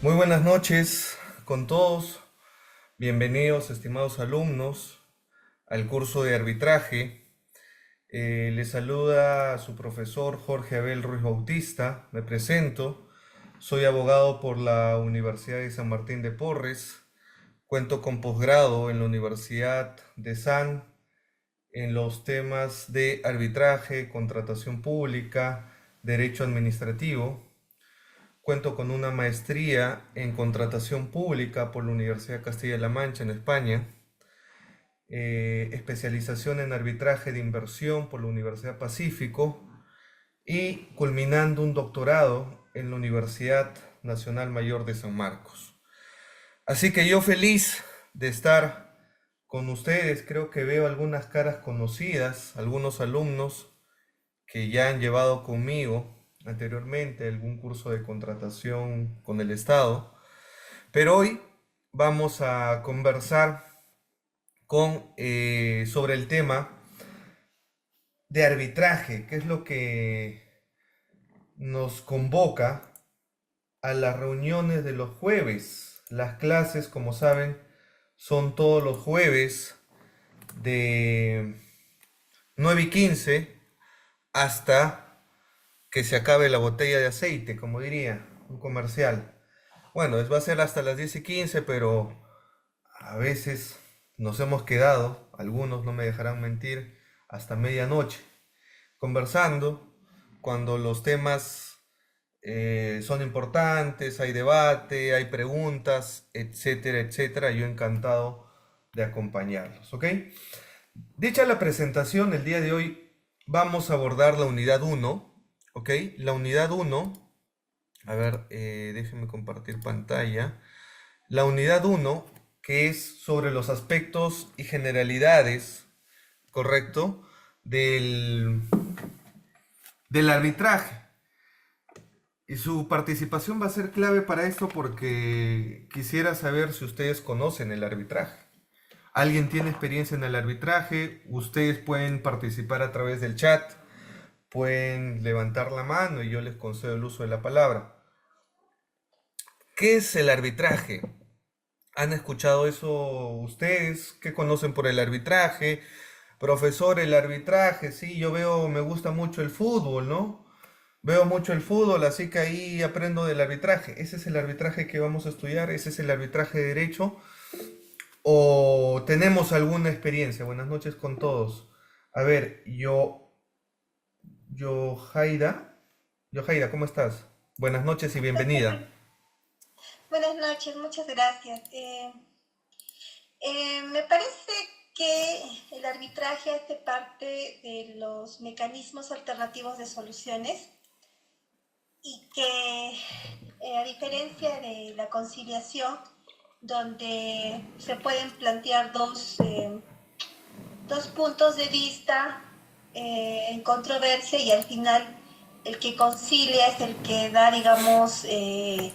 Muy buenas noches con todos. Bienvenidos, estimados alumnos, al curso de arbitraje. Les saluda su profesor Jorge Abel Ruiz Bautista. Me presento. Soy abogado por la Universidad de San Martín de Porres. Cuento con posgrado en la Universidad de San en los temas de arbitraje, contratación pública, derecho administrativo. Cuento con una maestría en contratación pública por la Universidad de Castilla-La Mancha en España, especialización en arbitraje de inversión por la Universidad Pacífico y culminando un doctorado en la Universidad Nacional Mayor de San Marcos. Así que yo feliz de estar con ustedes. Creo que veo algunas caras conocidas, algunos alumnos que ya han llevado conmigo anteriormente algún curso de contratación con el Estado, pero hoy vamos a conversar sobre el tema de arbitraje, que es lo que nos convoca a las reuniones de los jueves. Las clases, como saben, son todos los jueves de 9:15 hasta que se acabe la botella de aceite, como diría un comercial. Bueno, va a ser hasta las 10:15, pero a veces nos hemos quedado, algunos no me dejarán mentir, hasta medianoche, conversando, cuando los temas son importantes, hay debate, hay preguntas, etcétera, etcétera. Yo encantado de acompañarlos, ¿ok? Dicha la presentación, el día de hoy vamos a abordar la unidad 1, ¿ok? La unidad 1, a ver, déjenme compartir pantalla. La unidad 1, que es sobre los aspectos y generalidades, ¿correcto? Del arbitraje. Y su participación va a ser clave para esto porque quisiera saber si ustedes conocen el arbitraje. ¿Alguien tiene experiencia en el arbitraje? Ustedes pueden participar a través del chat, pueden levantar la mano y yo les concedo el uso de la palabra. ¿Qué es el arbitraje? ¿Han escuchado eso ustedes? ¿Qué conocen por el arbitraje? Profesor, el arbitraje, sí, yo veo, me gusta mucho el fútbol, ¿no? Veo mucho el fútbol, así que ahí aprendo del arbitraje. ¿Ese es el arbitraje que vamos a estudiar? ¿Ese es el arbitraje de derecho? ¿O tenemos alguna experiencia? Buenas noches con todos. A ver, Jaida, Jaida, ¿cómo estás? Buenas noches y bienvenida. Buenas noches, muchas gracias. Me parece que el arbitraje hace parte de los mecanismos alternativos de soluciones y que, a diferencia de la conciliación, donde se pueden plantear dos puntos de vista en controversia y al final el que concilia es el que da, digamos, el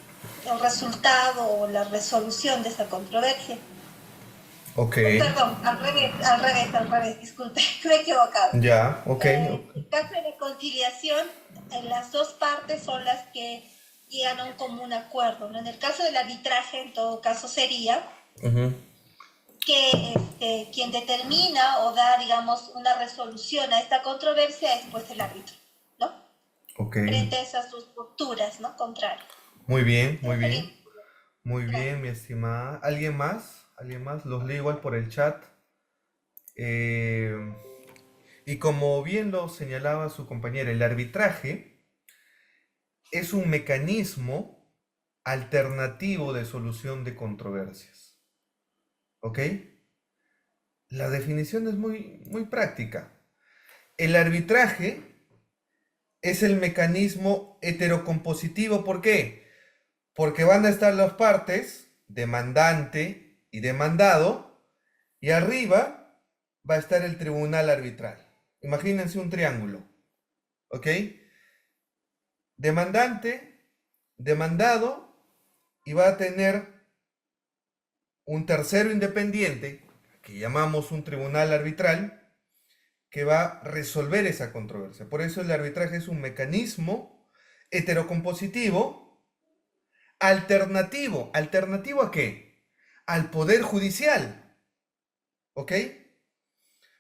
resultado o la resolución de esa controversia. Ok, Perdón, al revés, disculpe, me he equivocado. ya, ok, En ok. el caso de la conciliación, las dos partes son las que llegan a un común acuerdo, ¿no? En el caso del arbitraje, en todo caso, sería Ujú. que quien determina o da, digamos, una resolución a esta controversia es pues el árbitro, ¿no? Ok, Frente a esas dos posturas, ¿no? Contrarias. muy bien, muy Esa sería. bien, muy Gracias. bien, mi estimada. ¿Alguien más? ¿Alguien más? Los leo igual por el chat. Eh, y como bien lo señalaba su compañera, el arbitraje es un mecanismo alternativo de solución de controversias. ¿Ok? La definición es muy práctica. El arbitraje es el mecanismo heterocompositivo. ¿Por qué? Porque van a estar las partes, demandante y demandado, y arriba va a estar el tribunal arbitral. Imagínense un triángulo, ¿ok? Demandante, demandado, y va a tener un tercero independiente, que llamamos un tribunal arbitral, que va a resolver esa controversia. Por eso el arbitraje es un mecanismo heterocompositivo alternativo. ¿Alternativo a qué? Al Poder Judicial, ¿ok?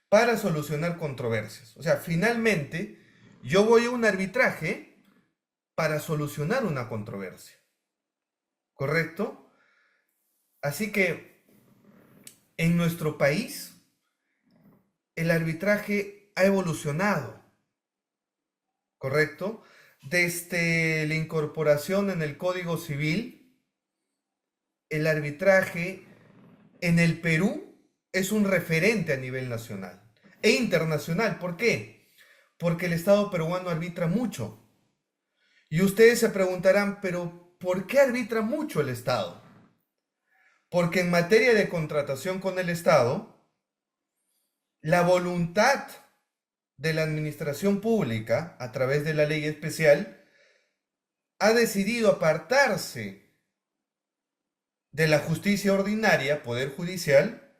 Para solucionar controversias. O sea, finalmente yo voy a un arbitraje para solucionar una controversia, ¿correcto? Así que en nuestro país el arbitraje ha evolucionado, ¿correcto? Desde la incorporación en el Código Civil, el arbitraje en el Perú es un referente a nivel nacional e internacional. ¿Por qué? Porque el Estado peruano arbitra mucho. Y ustedes se preguntarán, pero ¿por qué arbitra mucho el Estado? Porque en materia de contratación con el Estado, la voluntad de la administración pública, a través de la ley especial, ha decidido apartarse de la justicia ordinaria, Poder Judicial,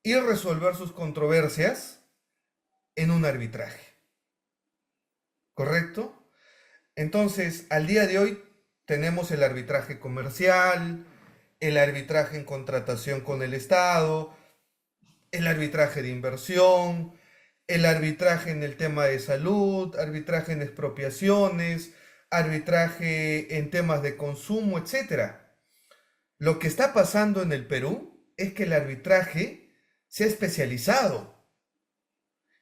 y resolver sus controversias en un arbitraje. ¿Correcto? Entonces, al día de hoy tenemos el arbitraje comercial, el arbitraje en contratación con el Estado, el arbitraje de inversión, el arbitraje en el tema de salud, arbitraje en expropiaciones, arbitraje en temas de consumo, etcétera. Lo que está pasando en el Perú es que el arbitraje se ha especializado.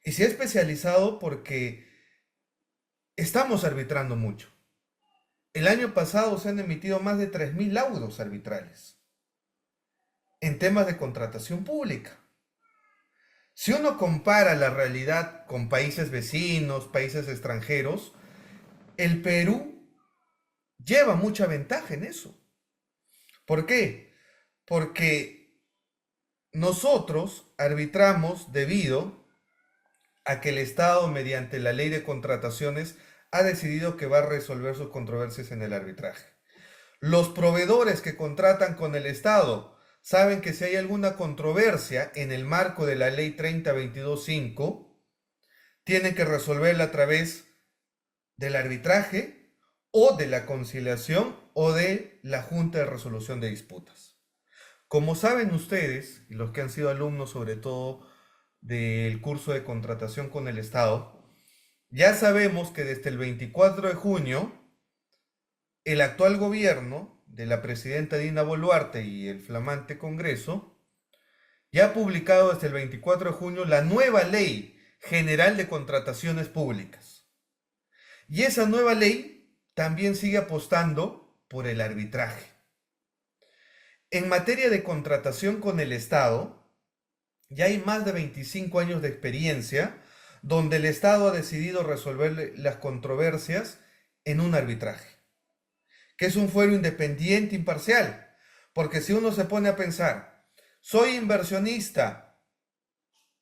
Y se ha especializado porque estamos arbitrando mucho. El año pasado se han emitido más de 3.000 laudos arbitrales en temas de contratación pública. Si uno compara la realidad con países vecinos, países extranjeros, el Perú lleva mucha ventaja en eso. ¿Por qué? Porque nosotros arbitramos debido a que el Estado, mediante la ley de contrataciones, ha decidido que va a resolver sus controversias en el arbitraje. Los proveedores que contratan con el Estado saben que si hay alguna controversia en el marco de la ley 3022.5, tienen que resolverla a través del arbitraje o de la conciliación o de la Junta de Resolución de Disputas. Como saben ustedes, y los que han sido alumnos sobre todo del curso de contratación con el Estado, ya sabemos que desde el 24 de junio, el actual gobierno de la presidenta Dina Boluarte y el flamante Congreso ya ha publicado desde el 24 de junio la nueva Ley General de Contrataciones Públicas. Y esa nueva ley también sigue apostando por el arbitraje. En materia de contratación con el Estado, ya hay más de 25 años de experiencia donde el Estado ha decidido resolver las controversias en un arbitraje, que es un fuero independiente, imparcial. Porque si uno se pone a pensar, soy inversionista,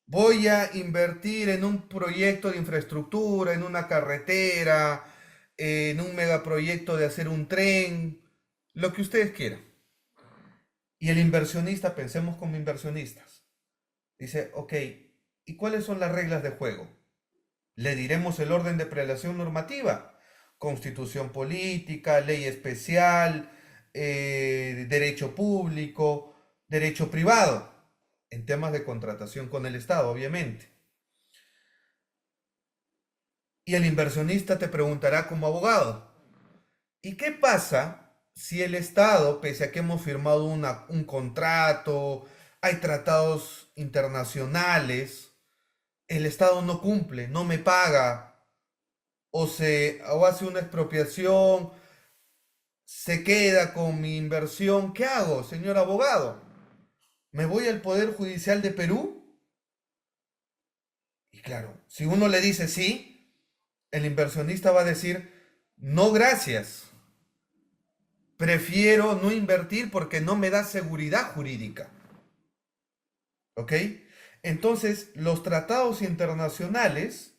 voy a invertir en un proyecto de infraestructura, en una carretera, en un megaproyecto de hacer un tren, lo que ustedes quieran. Y el inversionista, pensemos como inversionistas, dice, ok, ¿y cuáles son las reglas de juego? Le diremos el orden de prelación normativa, constitución política, ley especial, derecho público, derecho privado, en temas de contratación con el Estado, obviamente. Y el inversionista te preguntará como abogado, ¿y qué pasa si el Estado, pese a que hemos firmado un contrato, hay tratados internacionales, el Estado no cumple, no me paga, o hace una expropiación, se queda con mi inversión? ¿Qué hago, señor abogado? ¿Me voy al Poder Judicial de Perú? Y claro, si uno le dice sí, el inversionista va a decir, no gracias, prefiero no invertir porque no me da seguridad jurídica. ¿Ok? Entonces, los tratados internacionales,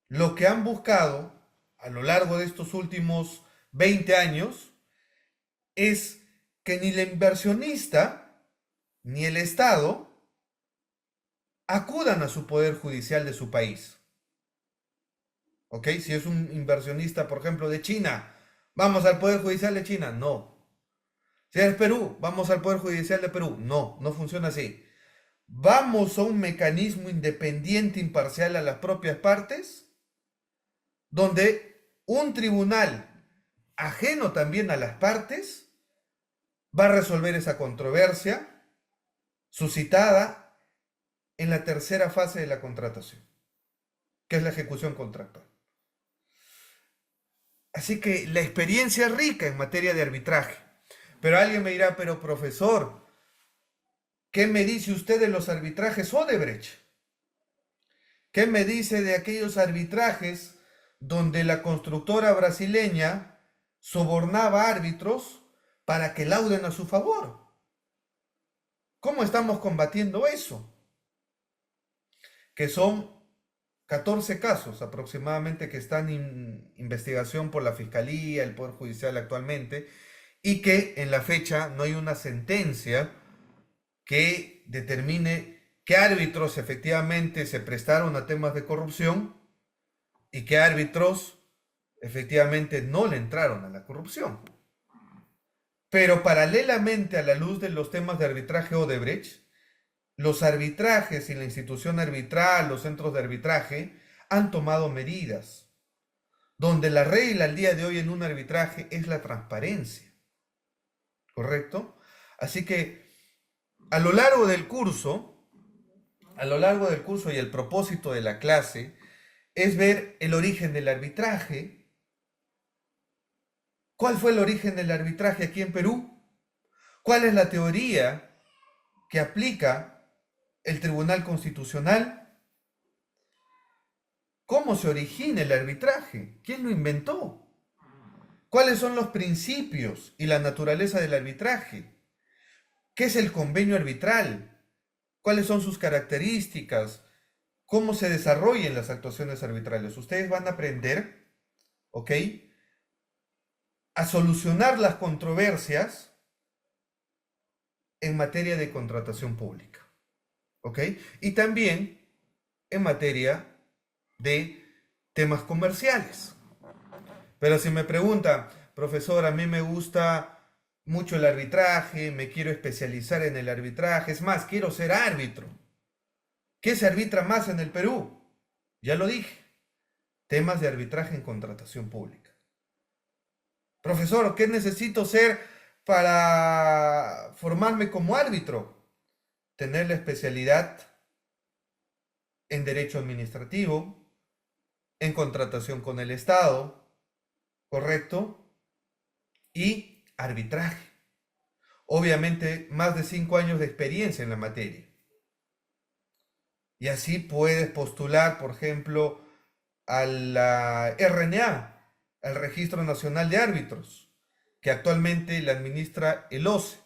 lo que han buscado a lo largo de estos últimos 20 años, es que ni el inversionista ni el Estado acudan a su poder judicial de su país. ¿Ok? Si es un inversionista, por ejemplo, de China, vamos al poder judicial de China. No. Si es Perú, vamos al Poder Judicial de Perú. No, no funciona así. Vamos a un mecanismo independiente, imparcial a las propias partes, donde un tribunal ajeno también a las partes va a resolver esa controversia suscitada en la tercera fase de la contratación, que es la ejecución contractual. Así que la experiencia es rica en materia de arbitraje. Pero alguien me dirá, pero profesor, ¿qué me dice usted de los arbitrajes Odebrecht? ¿Qué me dice de aquellos arbitrajes donde la constructora brasileña sobornaba árbitros para que lauden a su favor? ¿Cómo estamos combatiendo eso? Que son 14 casos aproximadamente que están en investigación por la Fiscalía, el Poder Judicial actualmente, y que en la fecha no hay una sentencia que determine qué árbitros efectivamente se prestaron a temas de corrupción y qué árbitros efectivamente no le entraron a la corrupción. Pero paralelamente a la luz de los temas de arbitraje Odebrecht, los arbitrajes y la institución arbitral, los centros de arbitraje, han tomado medidas, donde la regla al día de hoy en un arbitraje es la transparencia, ¿correcto? Así que a lo largo del curso y el propósito de la clase es ver el origen del arbitraje. ¿Cuál fue el origen del arbitraje aquí en Perú? ¿Cuál es la teoría que aplica el Tribunal Constitucional? ¿Cómo se origina el arbitraje? ¿Quién lo inventó? ¿Cuáles son los principios y la naturaleza del arbitraje? ¿Qué es el convenio arbitral? ¿Cuáles son sus características? ¿Cómo se desarrollan las actuaciones arbitrales? Ustedes van a aprender, ¿ok?, a solucionar las controversias en materia de contratación pública, ¿ok? Y también en materia de temas comerciales. Pero si me preguntan, profesor, a mí me gusta mucho el arbitraje, me quiero especializar en el arbitraje, es más, quiero ser árbitro. ¿Qué se arbitra más en el Perú? Ya lo dije, temas de arbitraje en contratación pública. Profesor, ¿qué necesito ser para formarme como árbitro? Tener la especialidad en derecho administrativo, en contratación con el Estado, ¿correcto? Y arbitraje. Obviamente, más de 5 años de experiencia en la materia. Y así puedes postular, por ejemplo, a la RNA, al Registro Nacional de Árbitros, que actualmente la administra el OCE.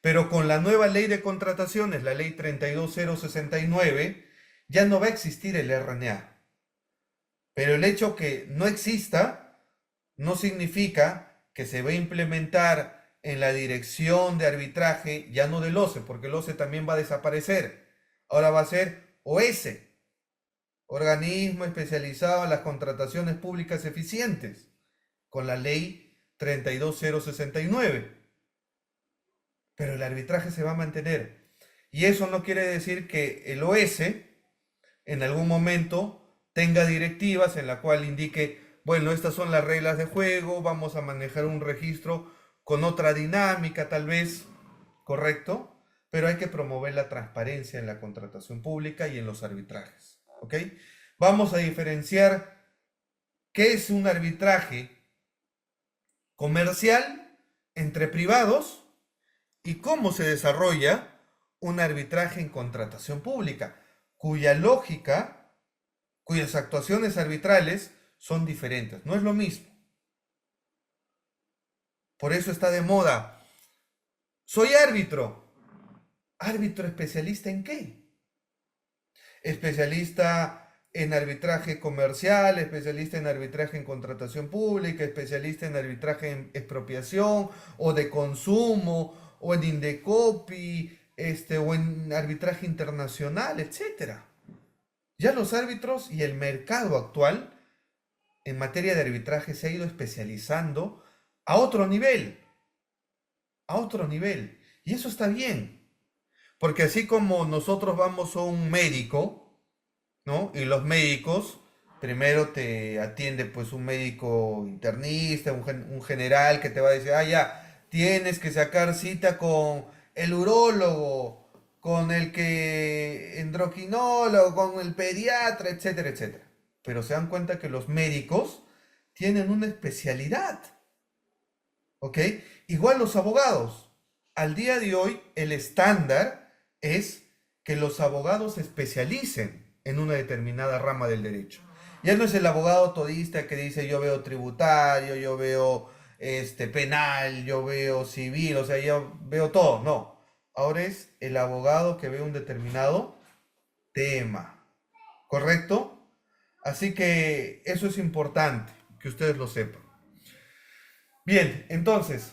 Pero con la nueva ley de contrataciones, la ley 32069, ya no va a existir el RNA. Pero el hecho que no exista no significa que se va a implementar en la dirección de arbitraje, ya no del OCE, porque el OCE también va a desaparecer. Ahora va a ser OS, Organismo Especializado en las Contrataciones Públicas Eficientes, con la ley 32069. Pero el arbitraje se va a mantener. Y eso no quiere decir que el OS en algún momento tenga directivas en la cual indique, bueno, estas son las reglas de juego, vamos a manejar un registro con otra dinámica tal vez, ¿correcto? Pero hay que promover la transparencia en la contratación pública y en los arbitrajes, ¿ok? Vamos a diferenciar qué es un arbitraje comercial entre privados y cómo se desarrolla un arbitraje en contratación pública, cuya lógica, cuyas actuaciones arbitrales son diferentes, no es lo mismo. Por eso está de moda. Soy árbitro. ¿Árbitro especialista en qué? Especialista en arbitraje comercial, especialista en arbitraje en contratación pública, especialista en arbitraje en expropiación o de consumo o en Indecopi, o en arbitraje internacional, etcétera. Ya los árbitros y el mercado actual en materia de arbitraje se ha ido especializando a otro nivel. a otro nivel. Y eso está bien, porque así como nosotros vamos a un médico, ¿no? Y los médicos, primero te atiende pues un médico internista, un general que te va a decir, ah, ya, tienes que sacar cita con el urólogo, con el que endocrinólogo, con el pediatra, etcétera, etcétera. Pero se dan cuenta que los médicos tienen una especialidad, ¿ok? Igual los abogados. Al día de hoy, el estándar es que los abogados se especialicen en una determinada rama del derecho. Ya no es el abogado todista que dice yo veo tributario, yo veo penal, yo veo civil, o sea, yo veo todo. No. Ahora es el abogado que ve un determinado tema. ¿Correcto? Así que eso es importante, que ustedes lo sepan. Bien, entonces,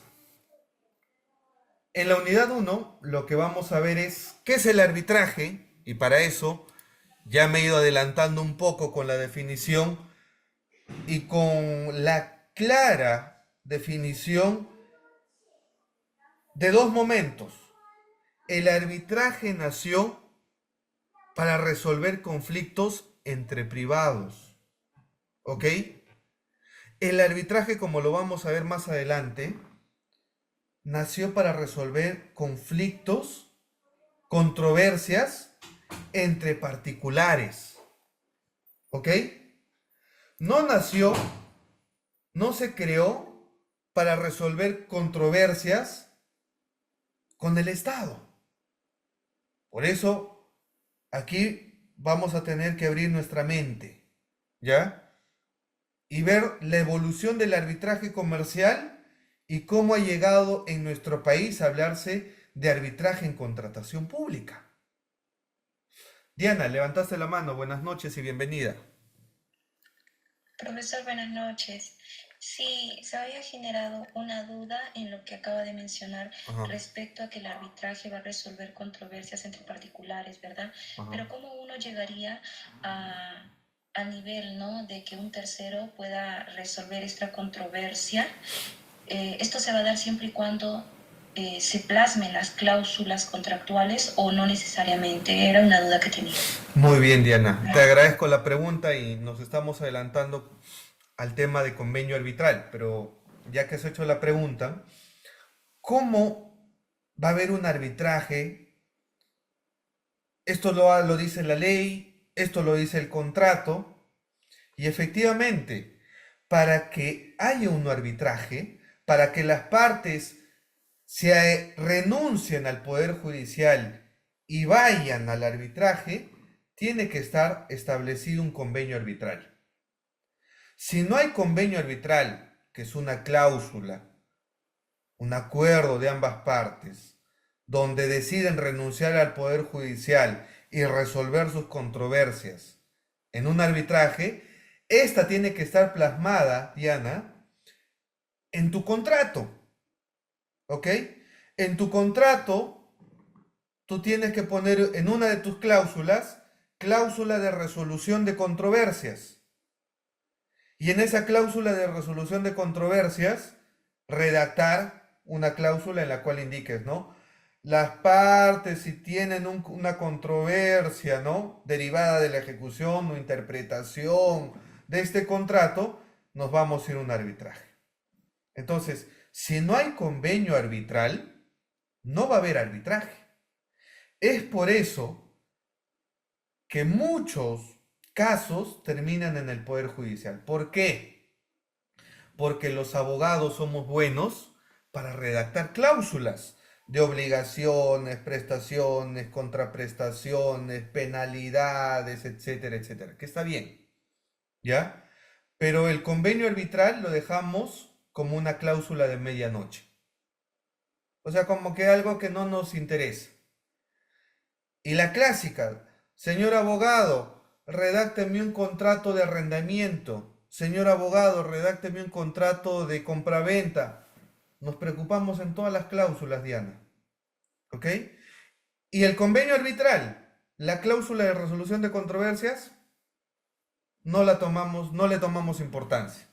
en la unidad uno lo que vamos a ver es qué es el arbitraje, y para eso ya me he ido adelantando un poco con la definición y con la clara definición de dos momentos. El arbitraje nació para resolver conflictos entre privados, ¿ok? El arbitraje, como lo vamos a ver más adelante, nació para resolver conflictos, controversias entre particulares, ¿ok? No nació, no se creó para resolver controversias con el Estado. Por eso, aquí vamos a tener que abrir nuestra mente, ¿ya? Y ver la evolución del arbitraje comercial y cómo ha llegado en nuestro país a hablarse de arbitraje en contratación pública. Diana, levantaste la mano, buenas noches y bienvenida. Profesor, buenas noches. Sí, se había generado una duda en lo que acaba de mencionar Ajá, respecto a que el arbitraje va a resolver controversias entre particulares, ¿verdad? ajá. Pero ¿cómo uno llegaría a nivel, ¿no?, de que un tercero pueda resolver esta controversia? Esto se va a dar siempre y cuando se plasmen las cláusulas contractuales o no necesariamente. Era una duda que tenía. Muy bien, Diana. Te agradezco la pregunta y nos estamos adelantando al tema de convenio arbitral, pero ya que has hecho la pregunta, ¿cómo va a haber un arbitraje? Esto lo dice la ley, esto lo dice el contrato, y efectivamente, para que haya un arbitraje, para que las partes se renuncien al poder judicial y vayan al arbitraje, tiene que estar establecido un convenio arbitral. Si no hay convenio arbitral, que es una cláusula, un acuerdo de ambas partes, donde deciden renunciar al poder judicial y resolver sus controversias en un arbitraje, esta tiene que estar plasmada, Diana, en tu contrato, ¿ok? En tu contrato, tú tienes que poner en una de tus cláusulas, cláusula de resolución de controversias. Y en esa cláusula de resolución de controversias, redactar una cláusula en la cual indiques, ¿no? Las partes, si tienen una controversia, ¿no? Derivada de la ejecución o interpretación de este contrato, nos vamos a ir a un arbitraje. Entonces, si no hay convenio arbitral, no va a haber arbitraje. Es por eso que muchos casos terminan en el Poder Judicial. ¿Por qué? Porque los abogados somos buenos para redactar cláusulas de obligaciones, prestaciones, contraprestaciones, penalidades, etcétera, etcétera, que está bien, ¿ya? Pero el convenio arbitral lo dejamos como una cláusula de medianoche. O sea, como que algo que no nos interesa. Y la clásica, señor abogado, redácteme un contrato de arrendamiento. Señor abogado, redácteme un contrato de compraventa. Nos preocupamos en todas las cláusulas, Diana. ¿Ok? Y el convenio arbitral, la cláusula de resolución de controversias, no le tomamos importancia.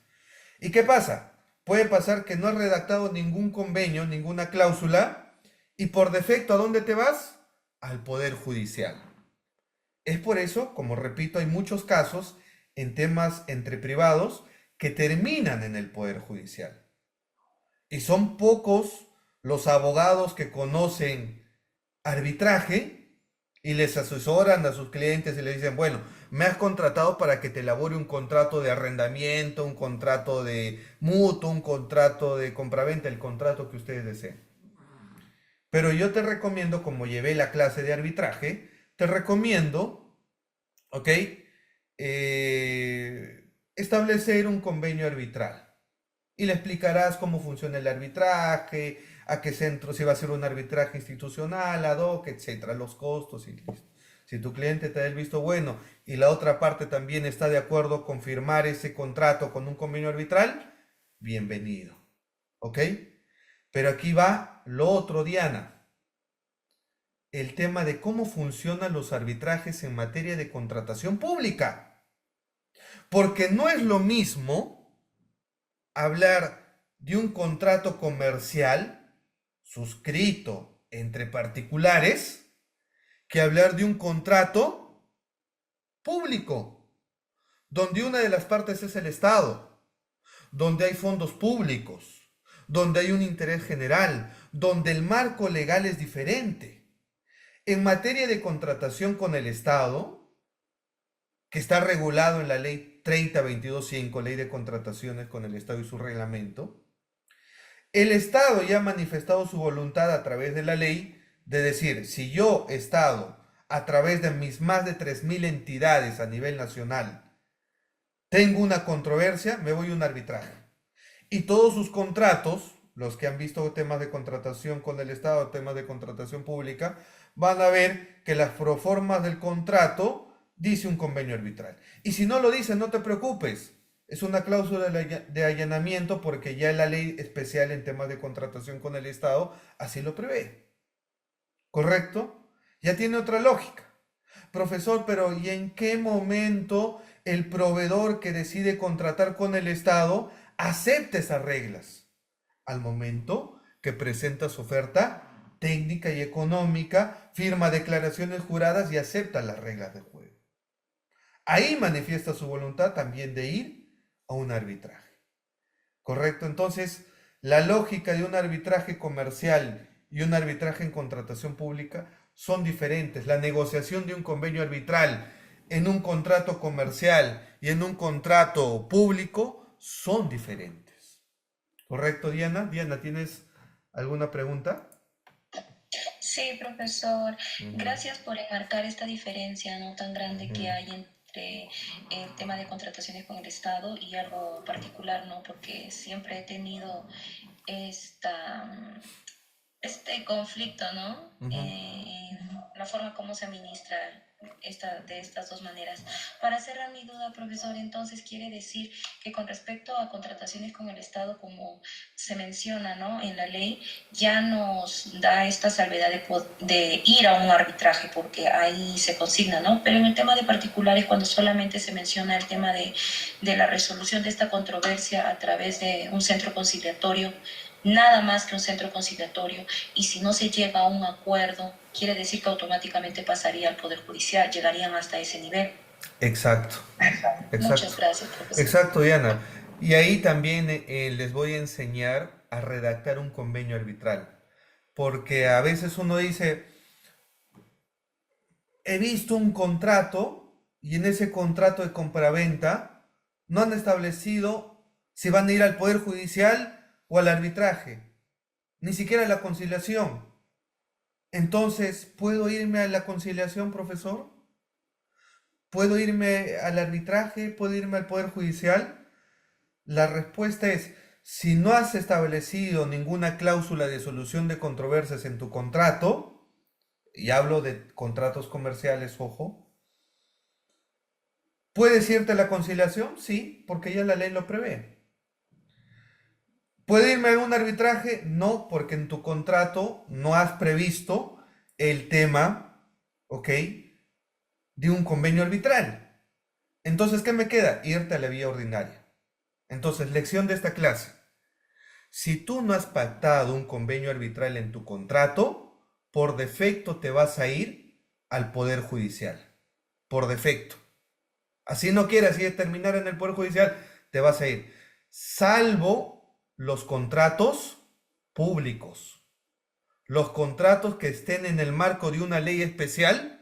¿Y qué pasa? Puede pasar que no has redactado ningún convenio, ninguna cláusula, y por defecto, ¿a dónde te vas? Al Poder Judicial. Es por eso, como repito, hay muchos casos en temas entre privados que terminan en el Poder Judicial. Y son pocos los abogados que conocen arbitraje y les asesoran a sus clientes y les dicen, bueno, me has contratado para que te elabore un contrato de arrendamiento, un contrato de mutuo, un contrato de compraventa, el contrato que ustedes deseen. Pero yo te recomiendo, como llevé la clase de arbitraje, te recomiendo, ¿ok? Establecer un convenio arbitral. Y le explicarás cómo funciona el arbitraje, a qué centro, si va a ser un arbitraje institucional, ad hoc, etcétera, los costos y listo. Si tu cliente te da el visto bueno y la otra parte también está de acuerdo con firmar ese contrato con un convenio arbitral, bienvenido. ¿Ok? Pero aquí va lo otro, Diana. El tema de cómo funcionan los arbitrajes en materia de contratación pública. Porque no es lo mismo hablar de un contrato comercial suscrito entre particulares que hablar de un contrato público, donde una de las partes es el Estado, donde hay fondos públicos, donde hay un interés general, donde el marco legal es diferente. En materia de contratación con el Estado, que está regulado en la ley 3022.5, ley de contrataciones con el Estado y su reglamento, el Estado ya ha manifestado su voluntad a través de la ley de decir, si yo, Estado, a través de mis más de 3.000 entidades a nivel nacional, tengo una controversia, me voy a un arbitraje. Y todos sus contratos, los que han visto temas de contratación con el Estado, temas de contratación pública, van a ver que las proformas del contrato dice un convenio arbitral. Y si no lo dice, no te preocupes. Es una cláusula de allanamiento porque ya la ley especial en temas de contratación con el Estado así lo prevé. ¿Correcto? Ya tiene otra lógica. Profesor, pero ¿y en qué momento el proveedor que decide contratar con el Estado acepta esas reglas? Al momento que presenta su oferta técnica y económica, firma declaraciones juradas y acepta las reglas del juego. Ahí manifiesta su voluntad también de ir a un arbitraje. ¿Correcto? Entonces, la lógica de un arbitraje comercial y un arbitraje en contratación pública son diferentes. La negociación de un convenio arbitral en un contrato comercial y en un contrato público son diferentes. ¿Correcto, Diana? Diana, ¿tienes alguna pregunta? Sí, profesor. Gracias por enmarcar esta diferencia no tan grande que hay entre el tema de contrataciones con el Estado y algo particular, ¿no? Porque siempre he tenido este conflicto, ¿no? En la forma como se administra de estas dos maneras. Para cerrar mi duda, profesor, entonces quiere decir que con respecto a contrataciones con el Estado, como se menciona, ¿no? En la ley, ya nos da esta salvedad de ir a un arbitraje, porque ahí se consigna, ¿no? Pero en el tema de particulares, cuando solamente se menciona el tema de la resolución de esta controversia a través de un centro conciliatorio, nada más que un centro conciliatorio, y si no se llega a un acuerdo, quiere decir que automáticamente pasaría al Poder Judicial, llegarían hasta ese nivel. Exacto. Muchas gracias, profesor. Exacto, Diana. Y ahí también les voy a enseñar a redactar un convenio arbitral. Porque a veces uno dice, he visto un contrato y en ese contrato de compraventa no han establecido si van a ir al Poder Judicial o al arbitraje, ni siquiera a la conciliación. Entonces, ¿puedo irme a la conciliación, profesor? ¿Puedo irme al arbitraje? ¿Puedo irme al Poder Judicial? La respuesta es, si no has establecido ninguna cláusula de solución de controversias en tu contrato, y hablo de contratos comerciales, ojo, ¿puedes irte a la conciliación? Sí, porque ya la ley lo prevé. ¿Puede irme a un arbitraje? No, porque en tu contrato no has previsto el tema, ¿ok?, de un convenio arbitral. Entonces, ¿qué me queda? Irte a la vía ordinaria. Entonces, lección de esta clase. Si tú no has pactado un convenio arbitral en tu contrato, por defecto te vas a ir al Poder Judicial. Por defecto. Así no quieras ir a terminar en el Poder Judicial, te vas a ir. Salvo los contratos públicos. Los contratos que estén en el marco de una ley especial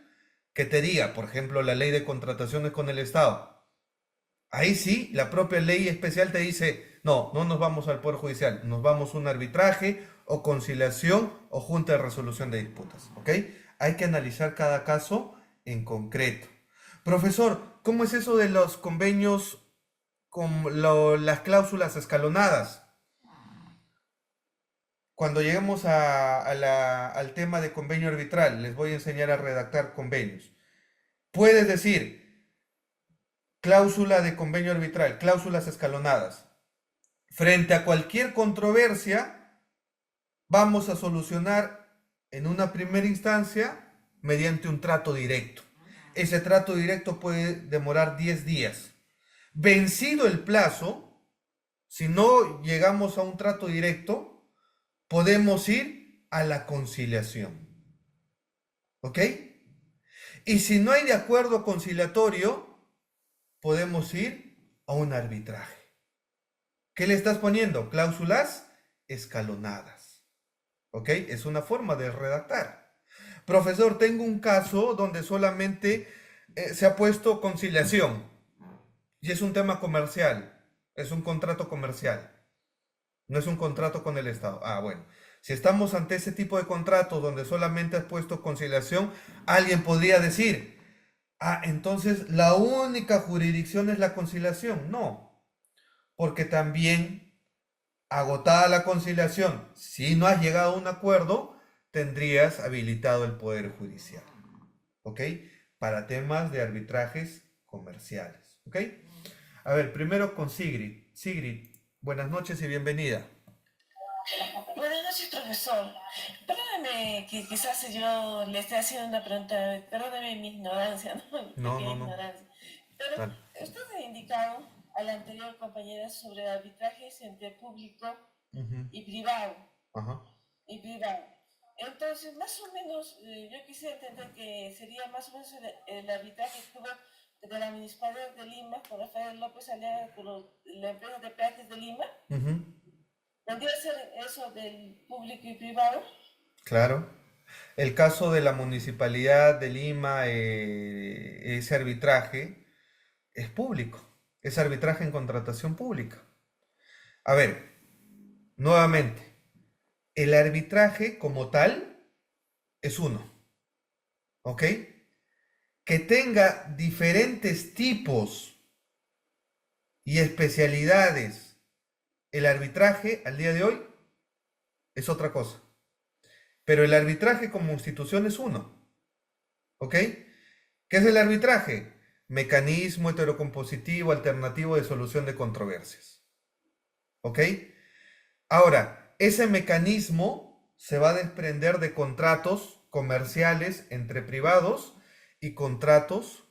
que te diga, por ejemplo, la ley de contrataciones con el Estado. Ahí sí, la propia ley especial te dice, no, no nos vamos al Poder Judicial, nos vamos a un arbitraje o conciliación o junta de resolución de disputas, ¿ok? Hay que analizar cada caso en concreto. Profesor, ¿cómo es eso de los convenios con las cláusulas escalonadas? Cuando lleguemos al tema de convenio arbitral, les voy a enseñar a redactar convenios. Puedes decir, cláusula de convenio arbitral, cláusulas escalonadas. Frente a cualquier controversia, vamos a solucionar en una primera instancia mediante un trato directo. Ese trato directo puede demorar 10 días. Vencido el plazo, si no llegamos a un trato directo, podemos ir a la conciliación. ¿Ok? Y si no hay de acuerdo conciliatorio, podemos ir a un arbitraje. ¿Qué le estás poniendo? Cláusulas escalonadas. ¿Ok? Es una forma de redactar. Profesor, tengo un caso donde solamente se ha puesto conciliación y es un tema comercial, es un contrato comercial, no es un contrato con el Estado. Ah, bueno. Si estamos ante ese tipo de contratos donde solamente has puesto conciliación, alguien podría decir, ah, entonces la única jurisdicción es la conciliación. No, porque también, agotada la conciliación, si no has llegado a un acuerdo, tendrías habilitado el Poder Judicial. ¿Ok? Para temas de arbitrajes comerciales. ¿Ok? A ver, primero con Sigrid. Sigrid, buenas noches y bienvenida. Buenas noches, profesor. Perdóneme que quizás yo le esté haciendo una pregunta, perdóneme mi ignorancia, ¿no? Mi No, pequeña no, no. ignorancia. Pero Dale. usted ha indicado a la anterior compañera sobre arbitrajes entre público Ujú. y privado. Ajá. Entonces, más o menos, yo quisiera entender que sería más o menos el arbitraje que hubo de la Municipalidad de Lima con Rafael López Aliaga con la empresa de peajes de Lima. Ujú. ¿Podría ser eso del público y privado? Claro. El caso de la Municipalidad de Lima, ese arbitraje es público. Es arbitraje en contratación pública. A ver, nuevamente, el arbitraje como tal es uno. ¿Ok? Que tenga diferentes tipos y especialidades el arbitraje al día de hoy es otra cosa. Pero el arbitraje como institución es uno. ¿Ok? ¿Qué es el arbitraje? Mecanismo heterocompositivo alternativo de solución de controversias. ¿Ok? Ahora, ese mecanismo se va a desprender de contratos comerciales entre privados y contratos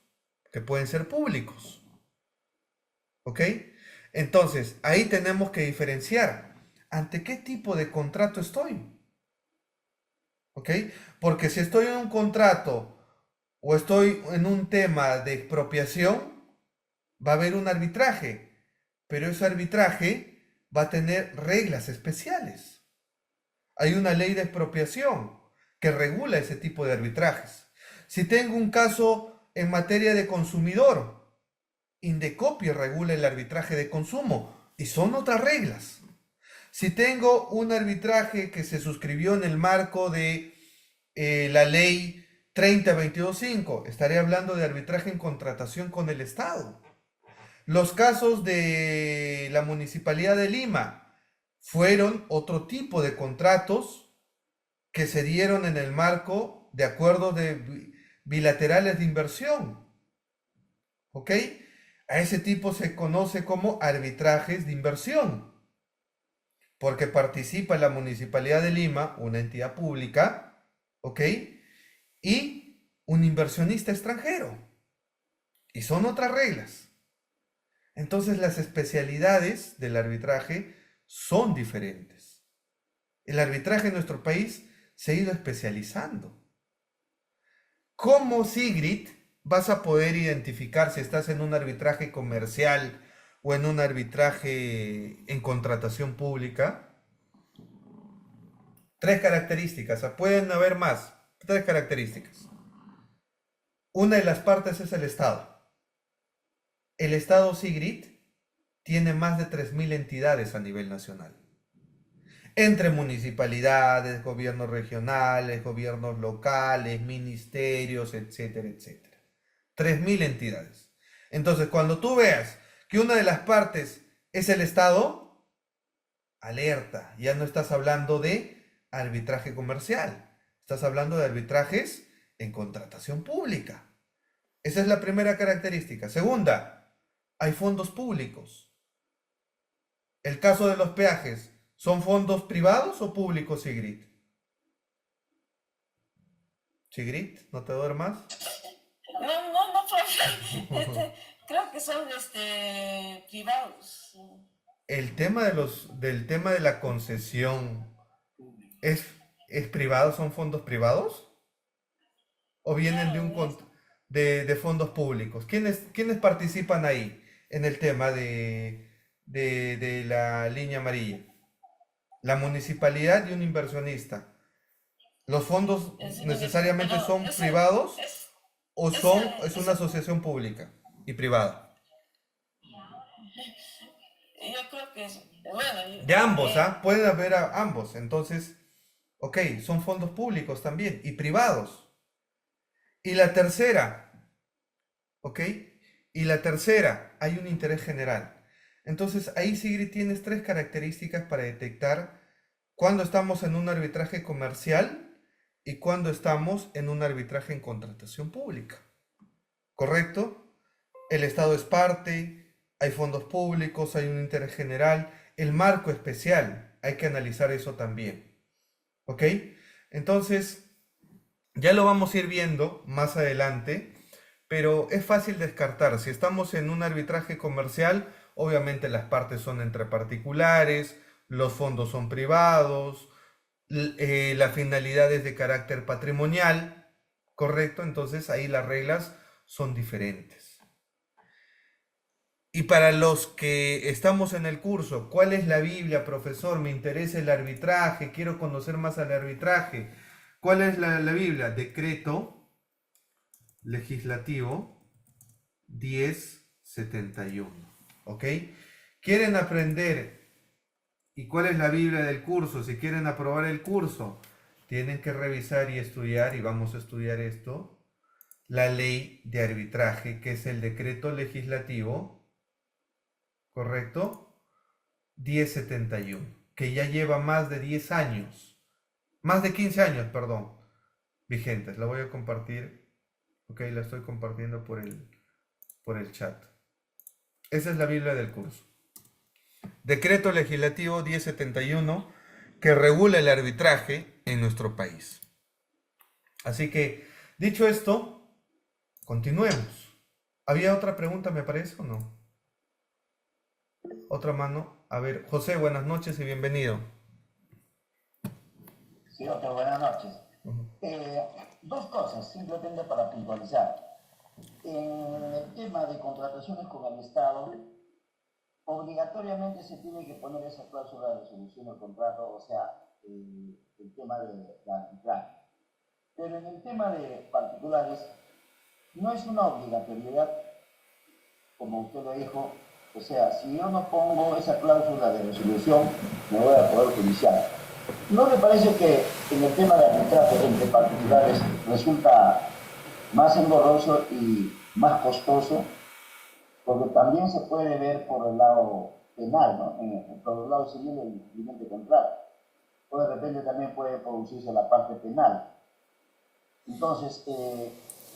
que pueden ser públicos. ¿Ok? Entonces, ahí tenemos que diferenciar ante qué tipo de contrato estoy. ¿Ok? Porque si estoy en un contrato o estoy en un tema de expropiación, va a haber un arbitraje, pero ese arbitraje va a tener reglas especiales. Hay una ley de expropiación que regula ese tipo de arbitrajes. Si tengo un caso en materia de consumidor, Indecopi regula el arbitraje de consumo y son otras reglas. Si tengo un arbitraje que se suscribió en el marco de la ley 30.22.5, estaré hablando de arbitraje en contratación con el Estado. Los casos de la Municipalidad de Lima fueron otro tipo de contratos que se dieron en el marco de acuerdos bilaterales de inversión. ¿Ok? A ese tipo se conoce como arbitrajes de inversión, porque participa la Municipalidad de Lima, una entidad pública, ¿ok? Y un inversionista extranjero. Y son otras reglas. Entonces las especialidades del arbitraje son diferentes. El arbitraje en nuestro país se ha ido especializando. ¿Cómo, Sigrid, vas a poder identificar si estás en un arbitraje comercial o en un arbitraje en contratación pública? Tres características, pueden haber más, tres características. Una de las partes es el Estado. El Estado, Sigrid, tiene más de 3.000 entidades a nivel nacional. Entre municipalidades, gobiernos regionales, gobiernos locales, ministerios, etcétera, etcétera. 3.000 entidades. Entonces, cuando tú veas que una de las partes es el Estado, alerta, ya no estás hablando de arbitraje comercial, estás hablando de arbitrajes en contratación pública. Esa es la primera característica. Segunda, hay fondos públicos. El caso de los peajes, ¿son fondos privados o públicos, Sigrid? Sigrid, ¿no te duermas? No, profe. Creo que son privados. El tema del tema de la concesión es privado, ¿son fondos privados? ¿O vienen de fondos públicos? ¿Quiénes participan ahí en el tema de la línea amarilla? La municipalidad y un inversionista. ¿Los fondos necesariamente son privados o es una asociación pública y privada? Yo creo que es, bueno, De ambos, ¿ah? Pueden haber ambos. Entonces, ok, son fondos públicos también y privados. Y la tercera, ok, y la tercera, hay un interés general. Entonces, ahí, Sigrid, tienes tres características para detectar cuando estamos en un arbitraje comercial y cuando estamos en un arbitraje en contratación pública. ¿Correcto? El Estado es parte, hay fondos públicos, hay un interés general, el marco especial, hay que analizar eso también. ¿Ok? Entonces, ya lo vamos a ir viendo más adelante, pero es fácil descartar. Si estamos en un arbitraje comercial, obviamente las partes son entre particulares, los fondos son privados, la finalidad es de carácter patrimonial, ¿correcto? Entonces ahí las reglas son diferentes. Y para los que estamos en el curso, ¿cuál es la Biblia, profesor? Me interesa el arbitraje, quiero conocer más al arbitraje. ¿Cuál es la Biblia? Decreto legislativo 1071. ¿Ok? ¿Quieren aprender? ¿Y cuál es la Biblia del curso? Si quieren aprobar el curso, tienen que revisar y estudiar, y vamos a estudiar esto, la ley de arbitraje, que es el decreto legislativo, ¿correcto? 1071, que ya lleva más de 10 años, más de 15 años, perdón, vigentes. La voy a compartir, ok, la estoy compartiendo por el chat. Esa es la Biblia del curso. Decreto legislativo 1071 que regula el arbitraje en nuestro país. Así que, dicho esto, continuemos. ¿Había otra pregunta, me parece, o no? Otra mano. A ver, José, buenas noches y bienvenido. Sí, doctor, buenas noches. Dos cosas, simplemente para puntualizar. En el tema de contrataciones con el Estado, obligatoriamente se tiene que poner esa cláusula de resolución del contrato, o sea, el tema de arbitraje. Pero en el tema de particulares, no es una obligatoriedad, como usted lo dijo, o sea, si yo no pongo esa cláusula de resolución, me voy al Poder Judicial. ¿No le parece que en el tema de arbitraje entre particulares resulta más engorroso y más costoso? Porque también se puede ver por el lado penal, ¿no? Por el lado civil el incumplimiento contrato. O de repente también puede producirse la parte penal. Entonces,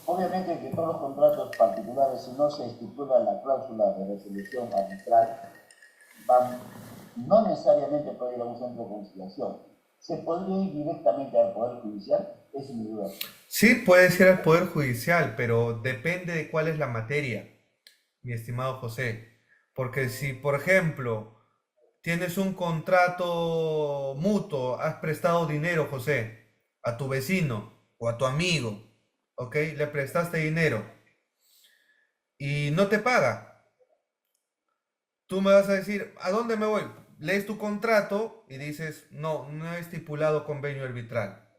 obviamente que todos los contratos particulares, si no se estipula la cláusula de resolución arbitral, no necesariamente puede ir a un centro de conciliación. ¿Se podría ir directamente al Poder Judicial? Esa es mi duda. Sí, puedes ir al Poder Judicial, pero depende de cuál es la materia, mi estimado José. Porque si, por ejemplo, Tienes un contrato mutuo, has prestado dinero, José, a tu vecino o a tu amigo, ¿ok? Le prestaste dinero y no te paga. Tú me vas a decir, ¿a dónde me voy? Lees tu contrato y dices, no, no he estipulado convenio arbitral.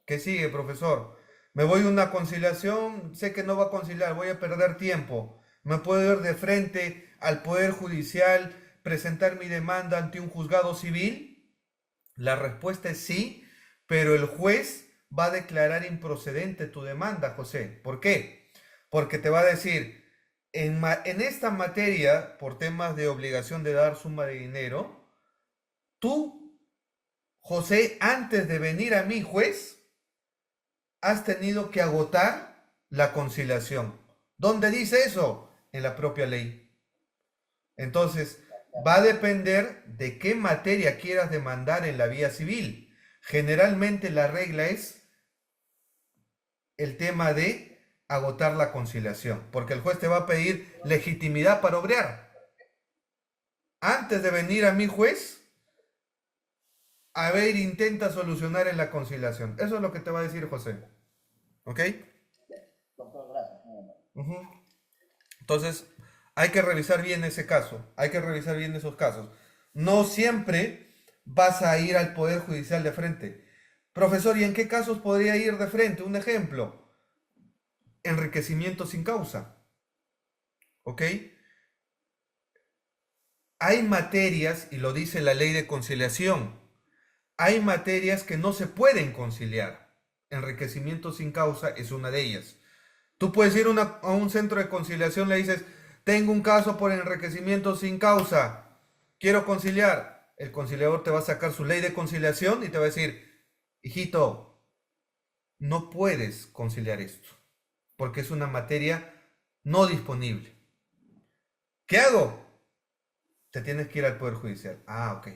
¿Qué sigue, profesor? Me voy a una conciliación, sé que no va a conciliar, voy a perder tiempo. ¿Me puedo ir de frente al Poder Judicial, presentar mi demanda ante un juzgado civil? La respuesta es sí, pero el juez va a declarar improcedente tu demanda, José. ¿Por qué? Porque te va a decir, en esta materia, por temas de obligación de dar suma de dinero, tú, José, antes de venir a mí, juez, has tenido que agotar la conciliación. ¿Dónde dice eso? En la propia ley. Entonces, va a depender de qué materia quieras demandar en la vía civil. Generalmente la regla es el tema de agotar la conciliación, porque el juez te va a pedir legitimidad para obrar. Antes de venir a mi juez, a ver, intenta solucionar en la conciliación. Eso es lo que te va a decir José. ¿Ok? Doctor, gracias. Entonces, hay que revisar bien ese caso, hay que revisar bien esos casos. No siempre vas a ir al Poder Judicial de frente. Profesor, ¿y en qué casos podría ir de frente? Un ejemplo, enriquecimiento sin causa. ¿Ok? Hay materias, y lo dice la ley de conciliación, hay materias que no se pueden conciliar. Enriquecimiento sin causa es una de ellas. Tú puedes ir a un centro de conciliación, le dices, tengo un caso por enriquecimiento sin causa, quiero conciliar. El conciliador te va a sacar su ley de conciliación y te va a decir, hijito, no puedes conciliar esto, porque es una materia no disponible. ¿Qué hago? Te tienes que ir al Poder Judicial. Ah, ok.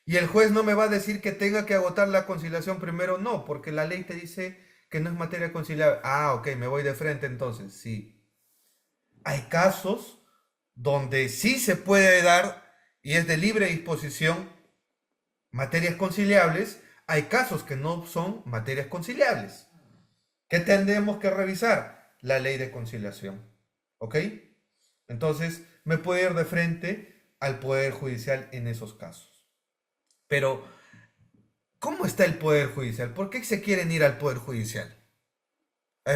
Y el juez no me va a decir que tenga que agotar la conciliación primero, no, porque la ley te dice que no es materia conciliable. Ah, ok, me voy de frente entonces, sí. Hay casos donde sí se puede dar, y es de libre disposición, materias conciliables. Hay casos que no son materias conciliables. ¿Qué tendremos que revisar? La ley de conciliación. ¿Ok? Entonces, me puedo ir de frente al Poder Judicial en esos casos. Pero, ¿cómo está el Poder Judicial? ¿Por qué se quieren ir al Poder Judicial?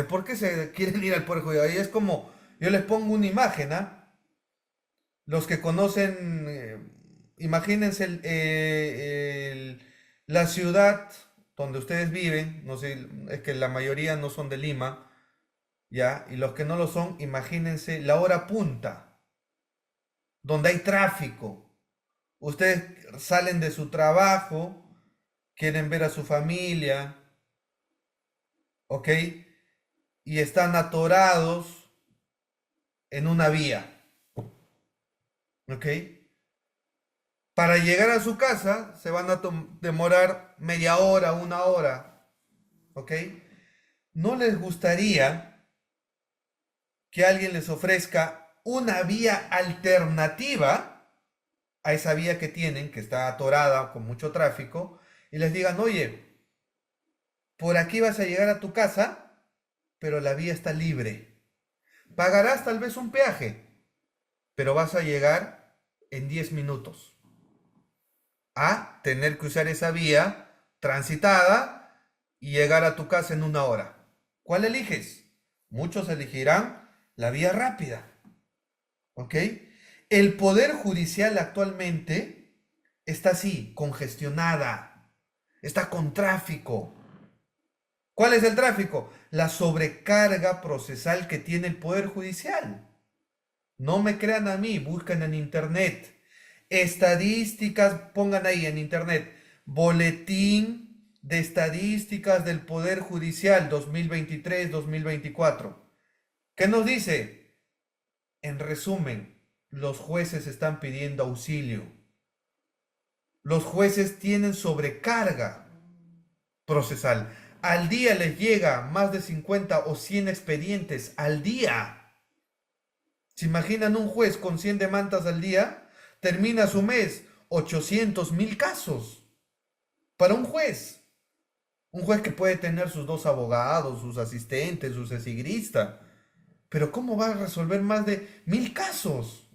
¿Por qué se quieren ir al Poder Judicial? Ahí es como, yo les pongo una imagen, ¿ah? Los que conocen, imagínense la ciudad donde ustedes viven, no sé, es que la mayoría no son de Lima, ¿ya? Y los que no lo son, imagínense la hora punta, donde hay tráfico. Ustedes salen de su trabajo, quieren ver a su familia, ¿ok? Y están atorados en una vía, ¿ok? Para llegar a su casa se van a demorar media hora, una hora, ¿ok? ¿No les gustaría que alguien les ofrezca una vía alternativa a esa vía que tienen, que está atorada con mucho tráfico, y les digan, oye, por aquí vas a llegar a tu casa, pero la vía está libre. Pagarás tal vez un peaje, pero vas a llegar en 10 minutos. A tener que usar esa vía transitada y llegar a tu casa en una hora. ¿Cuál eliges? Muchos elegirán la vía rápida. ¿Ok? El Poder Judicial actualmente está así, congestionada. Está con tráfico. ¿Cuál es el tráfico? La sobrecarga procesal que tiene el Poder Judicial. No me crean a mí, busquen en internet. Estadísticas, pongan ahí en internet. Boletín de Estadísticas del Poder Judicial 2023-2024. ¿Qué nos dice? En resumen, los jueces están pidiendo auxilio. Los jueces tienen sobrecarga procesal. Al día les llega más de 50 o 100 expedientes al día. ¿Se imaginan un juez con 100 demandas al día? Termina su mes 800, 1000 casos para un juez. Un juez que puede tener sus 2 abogados, sus asistentes, sus esigristas. Pero ¿cómo va a resolver más de 1000 casos?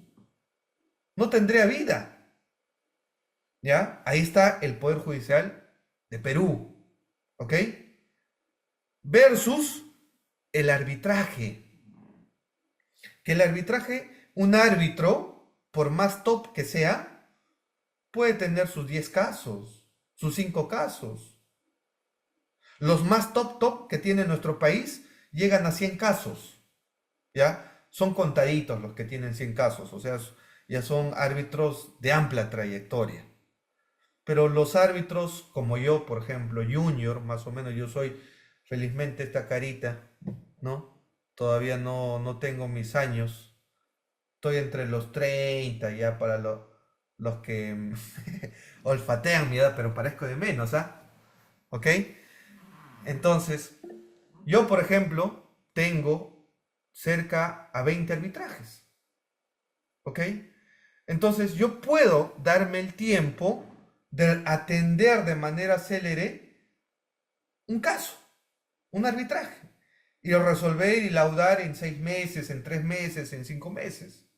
No tendría vida. ¿Ya? Ahí está el Poder Judicial de Perú. ¿Ok? Versus el arbitraje. Que el arbitraje, un árbitro, por más top que sea, puede tener sus 10 casos, sus 5 casos. Los más top que tiene nuestro país llegan a 100 casos. ¿Ya? Son contaditos los que tienen 100 casos, o sea, ya son árbitros de amplia trayectoria. Pero los árbitros como yo, por ejemplo, junior, más o menos yo soy, felizmente esta carita, ¿no? Todavía no tengo mis años, estoy entre los 30 ya para los que olfatean mi edad, pero parezco de menos, ¿ah? ¿Ok? Entonces, yo, por ejemplo, tengo cerca a 20 arbitrajes. ¿Ok? Entonces, yo puedo darme el tiempo de atender de manera célere un caso, un arbitraje, y lo resolver y laudar en 6 meses, en 3 meses, en 5 meses.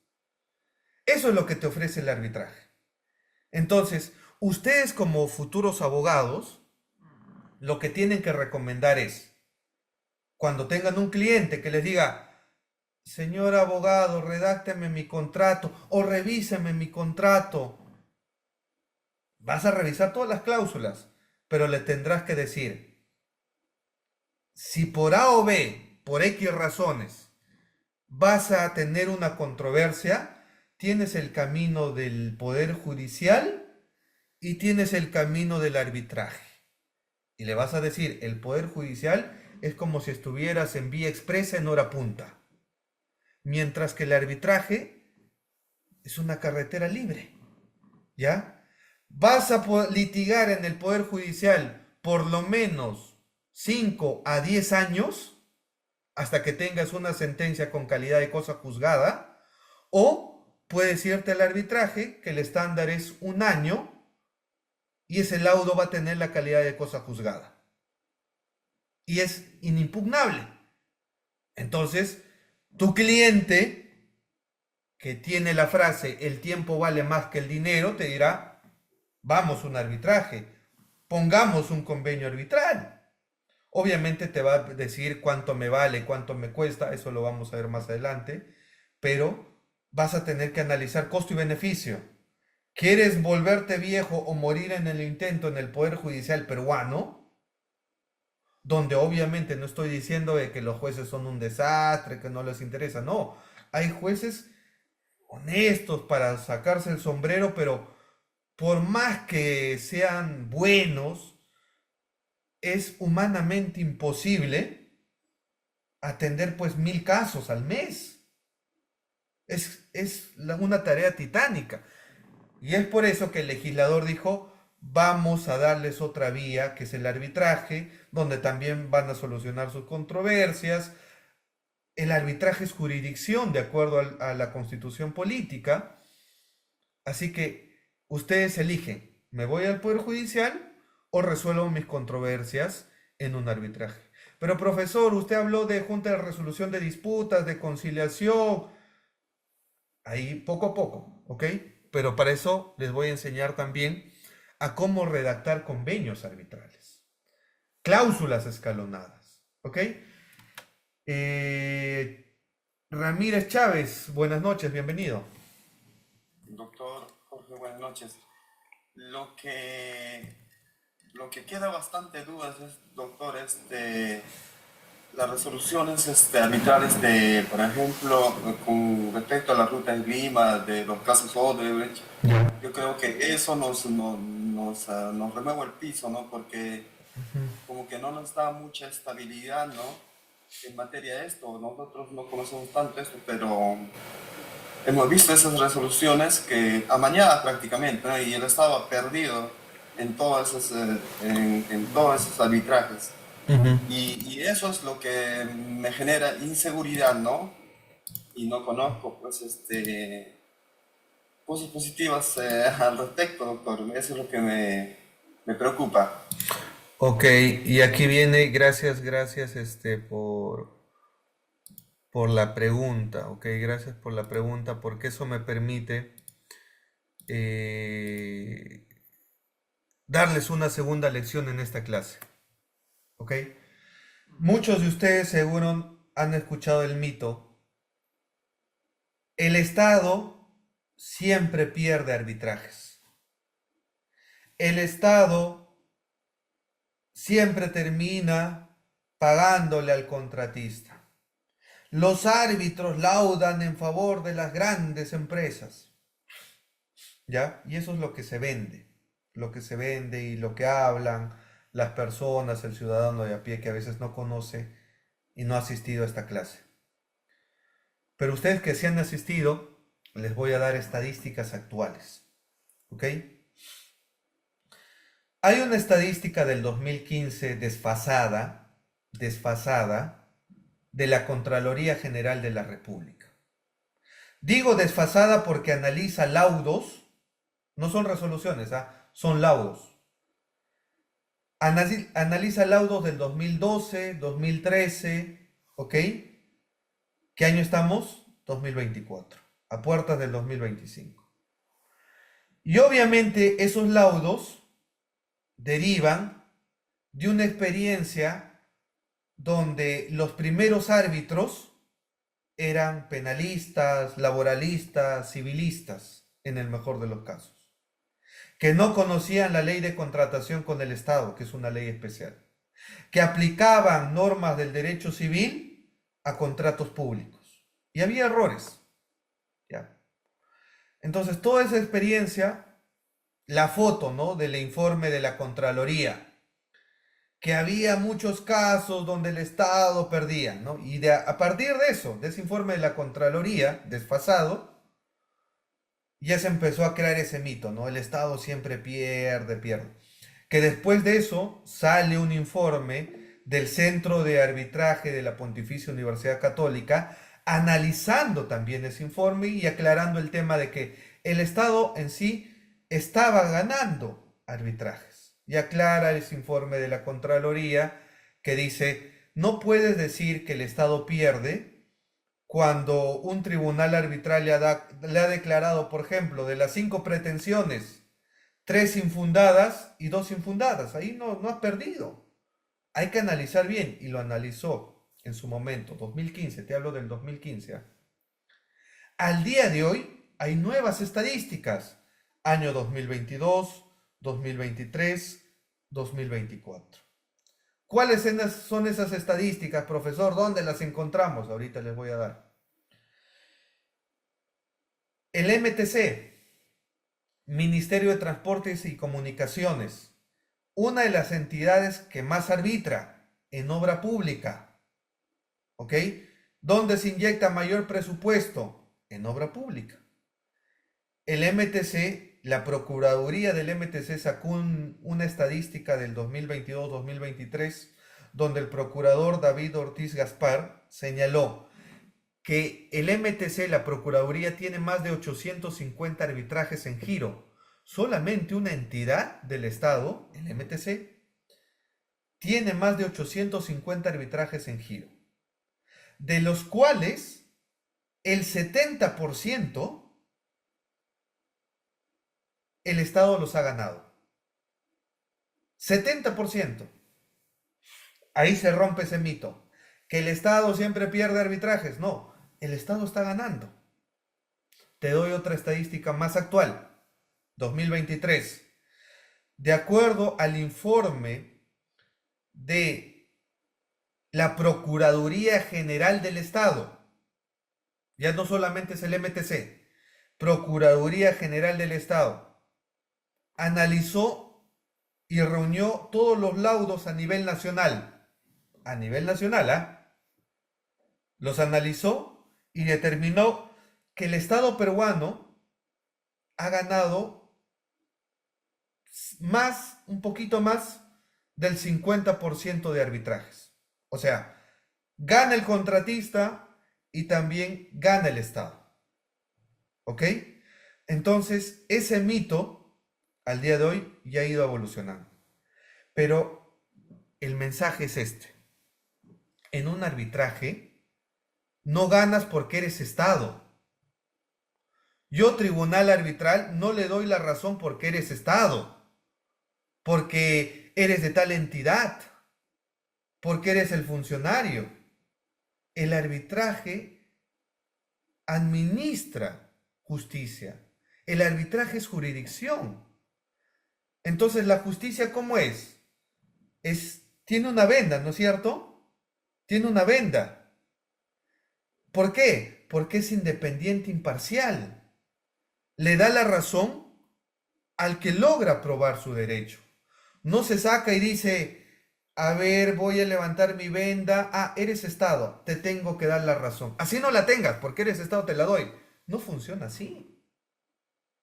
Eso es lo que te ofrece el arbitraje. Entonces, ustedes como futuros abogados, lo que tienen que recomendar es, cuando tengan un cliente que les diga, señor abogado, redácteme mi contrato o revíseme mi contrato, vas a revisar todas las cláusulas, pero le tendrás que decir, si por A o B, por X razones, vas a tener una controversia, tienes el camino del Poder Judicial y tienes el camino del arbitraje. Y le vas a decir, el Poder Judicial es como si estuvieras en vía expresa en hora punta. Mientras que el arbitraje es una carretera libre. ¿Ya? Vas a litigar en el Poder Judicial por lo menos 5 a 10 años hasta que tengas una sentencia con calidad de cosa juzgada, o puedes irte al arbitraje, que el estándar es 1 año, y ese laudo va a tener la calidad de cosa juzgada. Y es inimpugnable. Entonces, tu cliente, que tiene la frase, el tiempo vale más que el dinero, te dirá, vamos a un arbitraje, pongamos un convenio arbitral. Obviamente te va a decir cuánto me vale, cuánto me cuesta, eso lo vamos a ver más adelante, pero vas a tener que analizar costo y beneficio. ¿Quieres volverte viejo o morir en el intento en el Poder Judicial peruano? Donde obviamente no estoy diciendo de que los jueces son un desastre, que no les interesa, no. Hay jueces honestos para sacarse el sombrero, pero por más que sean buenos, es humanamente imposible atender pues 1000 casos al mes. Es una tarea titánica. Y es por eso que el legislador dijo, vamos a darles otra vía, que es el arbitraje, donde también van a solucionar sus controversias. El arbitraje es jurisdicción de acuerdo a la Constitución política. Así que ustedes eligen, ¿me voy al Poder Judicial o resuelvo mis controversias en un arbitraje? Pero profesor, usted habló de junta de resolución de disputas, de conciliación. Ahí poco a poco, ¿ok? Pero para eso les voy a enseñar también a cómo redactar convenios arbitrales. Cláusulas escalonadas, ¿ok? Ramírez Chávez, buenas noches, bienvenido. Doctor Jorge, buenas noches. Lo que queda bastante dudas es, doctor, las resoluciones arbitrales de, por ejemplo, con respecto a la ruta en Lima, de los casos Odebrecht, yo creo que eso nos remueve el piso, ¿no? Porque como que no nos da mucha estabilidad, ¿no? En materia de esto, nosotros no conocemos tanto esto, pero hemos visto esas resoluciones que amañadas prácticamente, ¿no? Y el Estado ha perdido en todos esos arbitrajes. Y eso es lo que me genera inseguridad, ¿no? Y no conozco, pues, cosas positivas al respecto, doctor. Eso es lo que me preocupa. Ok, y aquí viene, gracias, por la pregunta, ok, gracias por la pregunta, porque eso me permite eh, darles una segunda lección en esta clase, ok. Muchos de ustedes seguro han escuchado el mito, el Estado siempre pierde arbitrajes, el Estado siempre termina pagándole al contratista. Los árbitros laudan en favor de las grandes empresas, ¿ya? Y eso es lo que se vende y lo que hablan las personas, el ciudadano de a pie que a veces no conoce y no ha asistido a esta clase. Pero ustedes que sí han asistido, les voy a dar estadísticas actuales, ¿ok? Hay una estadística del 2015 desfasada de la Contraloría General de la República. Digo desfasada porque analiza laudos, no son resoluciones, son laudos. Analiza laudos del 2012, 2013, ¿ok? ¿Qué año estamos? 2024, a puertas del 2025. Y obviamente esos laudos derivan de una experiencia donde los primeros árbitros eran penalistas, laboralistas, civilistas, en el mejor de los casos, que no conocían la ley de contratación con el Estado, que es una ley especial, que aplicaban normas del derecho civil a contratos públicos. Y había errores, ¿ya? Entonces, toda esa experiencia, la foto, ¿no?, del informe de la Contraloría, que había muchos casos donde el Estado perdía, ¿no? Y a partir de eso, de ese informe de la Contraloría, desfasado, ya se empezó a crear ese mito, ¿no? El Estado siempre pierde. Que después de eso sale un informe del Centro de Arbitraje de la Pontificia Universidad Católica, analizando también ese informe y aclarando el tema de que el Estado en sí estaba ganando arbitrajes. Y aclara ese informe de la Contraloría que dice, no puedes decir que el Estado pierde cuando un tribunal arbitral le ha declarado, por ejemplo, de las 5 pretensiones, 3 infundadas y 2 infundadas. Ahí no has perdido. Hay que analizar bien, y lo analizó en su momento, 2015, te hablo del 2015. Al día de hoy hay nuevas estadísticas, año 2022, 2023, 2024. ¿Cuáles son esas estadísticas, profesor? ¿Dónde las encontramos? Ahorita les voy a dar. El MTC, Ministerio de Transportes y Comunicaciones, una de las entidades que más arbitra en obra pública, ¿ok? ¿Dónde se inyecta mayor presupuesto? En obra pública. El MTC, la Procuraduría del MTC sacó una estadística del 2022-2023, donde el procurador David Ortiz Gaspar señaló que el MTC, la Procuraduría, tiene más de 850 arbitrajes en giro. Solamente una entidad del Estado, el MTC, tiene más de 850 arbitrajes en giro, de los cuales el 70% el Estado los ha ganado. 70%. Ahí se rompe ese mito. Que el Estado siempre pierde arbitrajes. No, el Estado está ganando. Te doy otra estadística más actual. 2023. De acuerdo al informe de la Procuraduría General del Estado, ya no solamente es el MTC, Procuraduría General del Estado, analizó y reunió todos los laudos a nivel nacional. A nivel nacional, los analizó y determinó que el Estado peruano ha ganado un poquito más del 50% de arbitrajes. O sea, gana el contratista y también gana el Estado. ¿Ok? Entonces, ese mito al día de hoy ya ha ido evolucionando. Pero el mensaje es este. En un arbitraje no ganas porque eres Estado. Yo, tribunal arbitral, no le doy la razón porque eres Estado, porque eres de tal entidad, porque eres el funcionario. El arbitraje administra justicia. El arbitraje es jurisdicción. Entonces, ¿la justicia cómo es? Tiene una venda, ¿no es cierto? Tiene una venda. ¿Por qué? Porque es independiente, imparcial. Le da la razón al que logra probar su derecho. No se saca y dice, a ver, voy a levantar mi venda. Ah, eres Estado, te tengo que dar la razón. Así no la tengas, porque eres Estado, te la doy. No funciona así.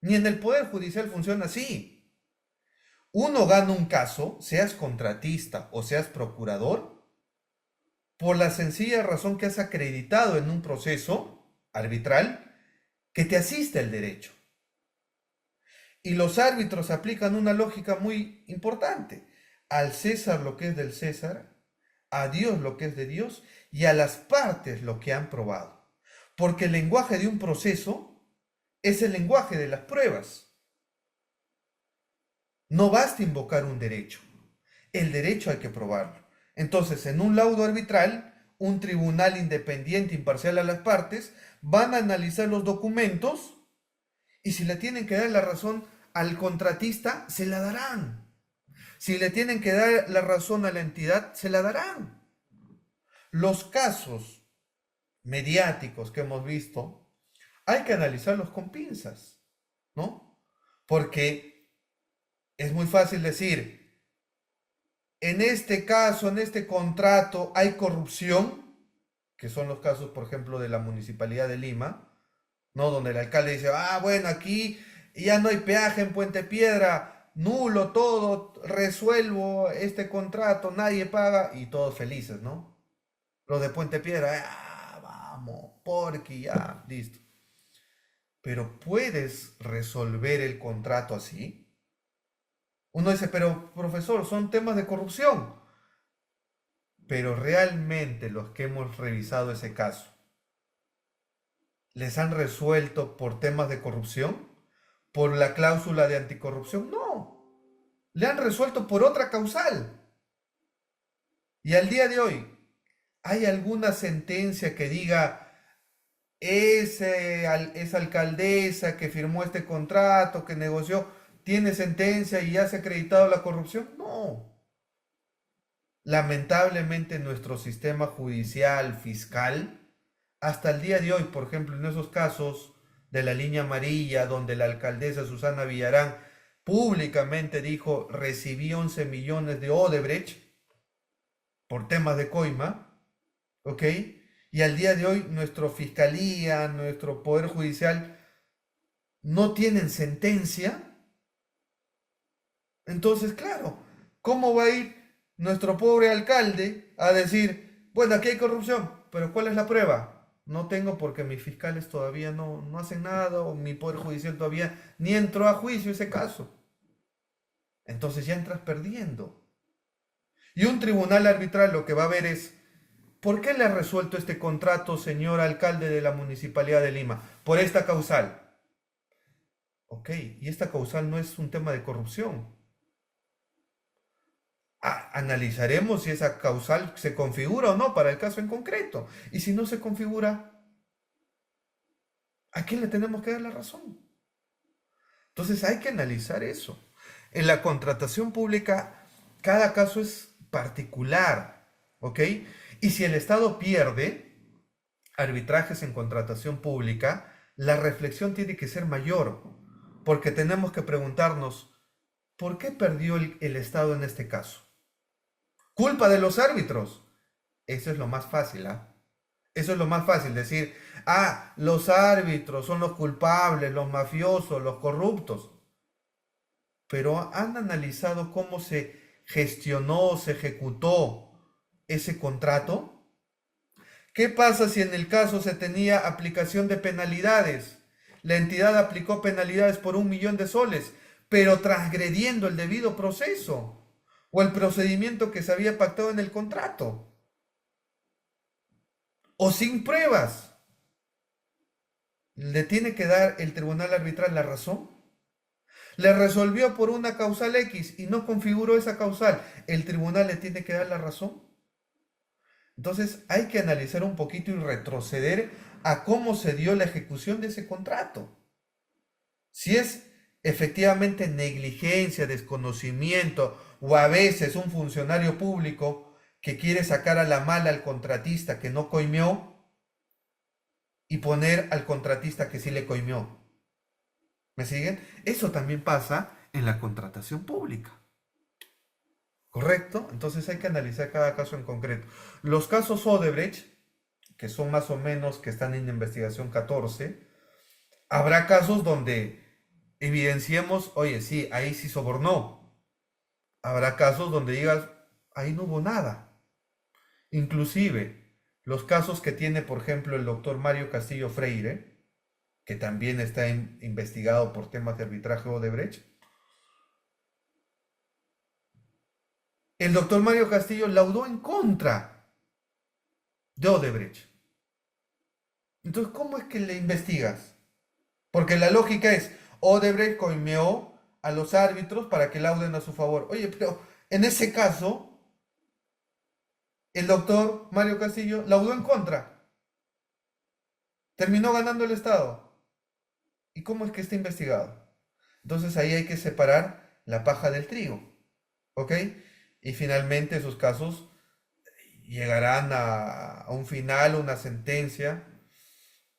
Ni en el Poder Judicial funciona así. Uno gana un caso, seas contratista o seas procurador, por la sencilla razón que has acreditado en un proceso arbitral que te asiste el derecho. Y los árbitros aplican una lógica muy importante. Al César lo que es del César, a Dios lo que es de Dios y a las partes lo que han probado. Porque el lenguaje de un proceso es el lenguaje de las pruebas. No basta invocar un derecho. El derecho hay que probarlo. Entonces, en un laudo arbitral, un tribunal independiente, imparcial a las partes, van a analizar los documentos y si le tienen que dar la razón al contratista, se la darán. Si le tienen que dar la razón a la entidad, se la darán. Los casos mediáticos que hemos visto, hay que analizarlos con pinzas, ¿no? Porque es muy fácil decir, en este caso, en este contrato, hay corrupción, que son los casos, por ejemplo, de la Municipalidad de Lima, ¿no? Donde el alcalde dice, bueno, aquí ya no hay peaje en Puente Piedra, nulo todo, resuelvo este contrato, nadie paga, y todos felices, ¿no? Los de Puente Piedra, vamos, porque ya, listo. Pero ¿puedes resolver el contrato así? Uno dice, pero profesor, son temas de corrupción. Pero realmente los que hemos revisado ese caso, ¿les han resuelto por temas de corrupción? ¿Por la cláusula de anticorrupción? No. Le han resuelto por otra causal. Y al día de hoy, ¿hay alguna sentencia que diga, esa alcaldesa que firmó este contrato, que negoció, tiene sentencia y ya se ha acreditado la corrupción? No. Lamentablemente nuestro sistema judicial, fiscal, hasta el día de hoy, por ejemplo, en esos casos de la línea amarilla, donde la alcaldesa Susana Villarán públicamente dijo, recibí 11 millones de Odebrecht por temas de coima, ¿ok? Y al día de hoy nuestra fiscalía, nuestro poder judicial no tienen sentencia. Entonces, claro, ¿cómo va a ir nuestro pobre alcalde a decir, bueno, aquí hay corrupción, pero ¿cuál es la prueba? No tengo porque mis fiscales todavía no hacen nada o mi poder judicial todavía ni entró a juicio ese caso. Entonces ya entras perdiendo. Y un tribunal arbitral lo que va a ver es, ¿por qué le ha resuelto este contrato, señor alcalde de la Municipalidad de Lima? Por esta causal. Ok, y esta causal no es un tema de corrupción. Analizaremos si esa causal se configura o no para el caso en concreto. Y si no se configura, ¿a quién le tenemos que dar la razón? Entonces hay que analizar eso. En la contratación pública, cada caso es particular, ¿ok? Y si el Estado pierde arbitrajes en contratación pública, la reflexión tiene que ser mayor, porque tenemos que preguntarnos, ¿por qué perdió el Estado en este caso? ¿Culpa de los árbitros? Eso es lo más fácil, ¿ah? Eso es lo más fácil, decir, los árbitros son los culpables, los mafiosos, los corruptos. Pero ¿han analizado cómo se gestionó, se ejecutó ese contrato? ¿Qué pasa si en el caso se tenía aplicación de penalidades? la entidad aplicó penalidades por 1 millón de soles, pero transgrediendo el debido proceso o el procedimiento que se había pactado en el contrato, o sin pruebas, ¿le tiene que dar el tribunal arbitral la razón? Le resolvió por una causal X y no configuró esa causal, ¿el tribunal le tiene que dar la razón? Entonces hay que analizar un poquito y retroceder a cómo se dio la ejecución de ese contrato. Si es efectivamente negligencia, desconocimiento o a veces un funcionario público que quiere sacar a la mala al contratista que no coimió y poner al contratista que sí le coimió. ¿Me siguen? Eso también pasa en la contratación pública. ¿Correcto? Entonces hay que analizar cada caso en concreto. Los casos Odebrecht, que son más o menos que están en investigación 14, habrá casos donde evidenciemos, oye, sí, ahí sí sobornó. Habrá casos donde digas, ahí no hubo nada. Inclusive, los casos que tiene, por ejemplo, el doctor Mario Castillo Freire, que también está investigado por temas de arbitraje Odebrecht. El doctor Mario Castillo laudó en contra de Odebrecht. Entonces, ¿cómo es que le investigas? Porque la lógica es, Odebrecht coimeó a los árbitros para que lauden a su favor. Oye, pero en ese caso, el doctor Mario Castillo laudó en contra. Terminó ganando el Estado. ¿Y cómo es que está investigado? Entonces ahí hay que separar la paja del trigo. ¿Ok? Y finalmente esos casos llegarán a un final, una sentencia,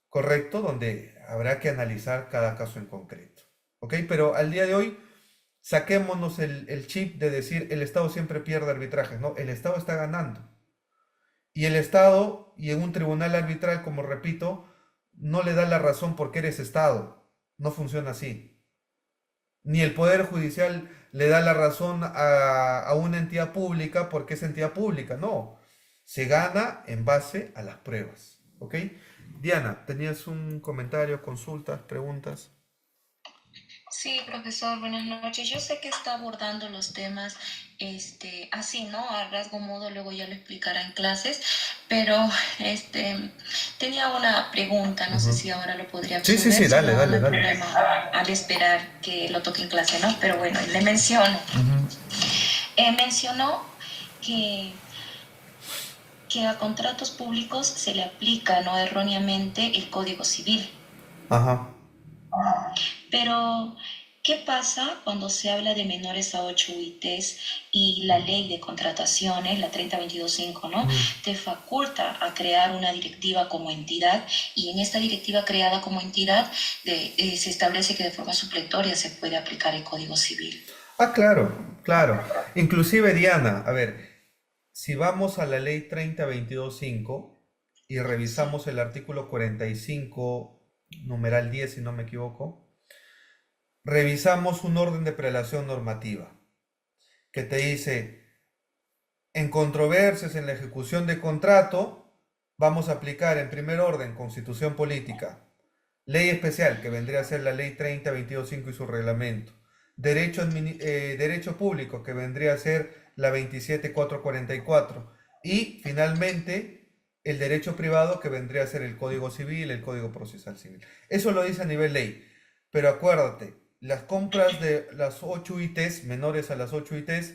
¿correcto? Donde habrá que analizar cada caso en concreto. ¿Ok? Pero al día de hoy, saquémonos el chip de decir el Estado siempre pierde arbitrajes. No, el Estado está ganando. Y el Estado, y en un tribunal arbitral, como repito, no le da la razón porque eres Estado. No funciona así. Ni el Poder Judicial le da la razón a una entidad pública porque es entidad pública. No. Se gana en base a las pruebas. ¿Ok? Diana, ¿tenías un comentario, consultas, preguntas? Sí, profesor, buenas noches. Yo sé que está abordando los temas así, ¿no? A rasgo modo, luego ya lo explicará en clases, pero tenía una pregunta, no sé si ahora lo podría Sí, absorber, dale, si no, dale, no hay dale. problema al esperar que lo toque en clase, ¿no? Pero bueno, le menciono. Mencionó que a contratos públicos se le aplica, ¿no? Erróneamente el Código Civil. Ajá. Pero, ¿qué pasa cuando se habla de menores a 8 UITs y la ley de contrataciones, la 3022.5, ¿no? Te faculta a crear una directiva como entidad y en esta directiva creada como entidad se establece que de forma supletoria se puede aplicar el Código Civil? Ah, claro, claro. Inclusive, Diana, a ver, si vamos a la ley 3022.5 y revisamos el artículo 45, numeral 10, si no me equivoco, revisamos un orden de prelación normativa que te dice, en controversias en la ejecución de contrato, vamos a aplicar en primer orden Constitución Política, ley especial, que vendría a ser la ley 3022.5 y su reglamento, derecho público, que vendría a ser la 27.444, y finalmente el derecho privado, que vendría a ser el Código Civil, el Código Procesal Civil. Eso lo dice a nivel ley, pero acuérdate, las compras de las 8 UITs, menores a las 8 UITs,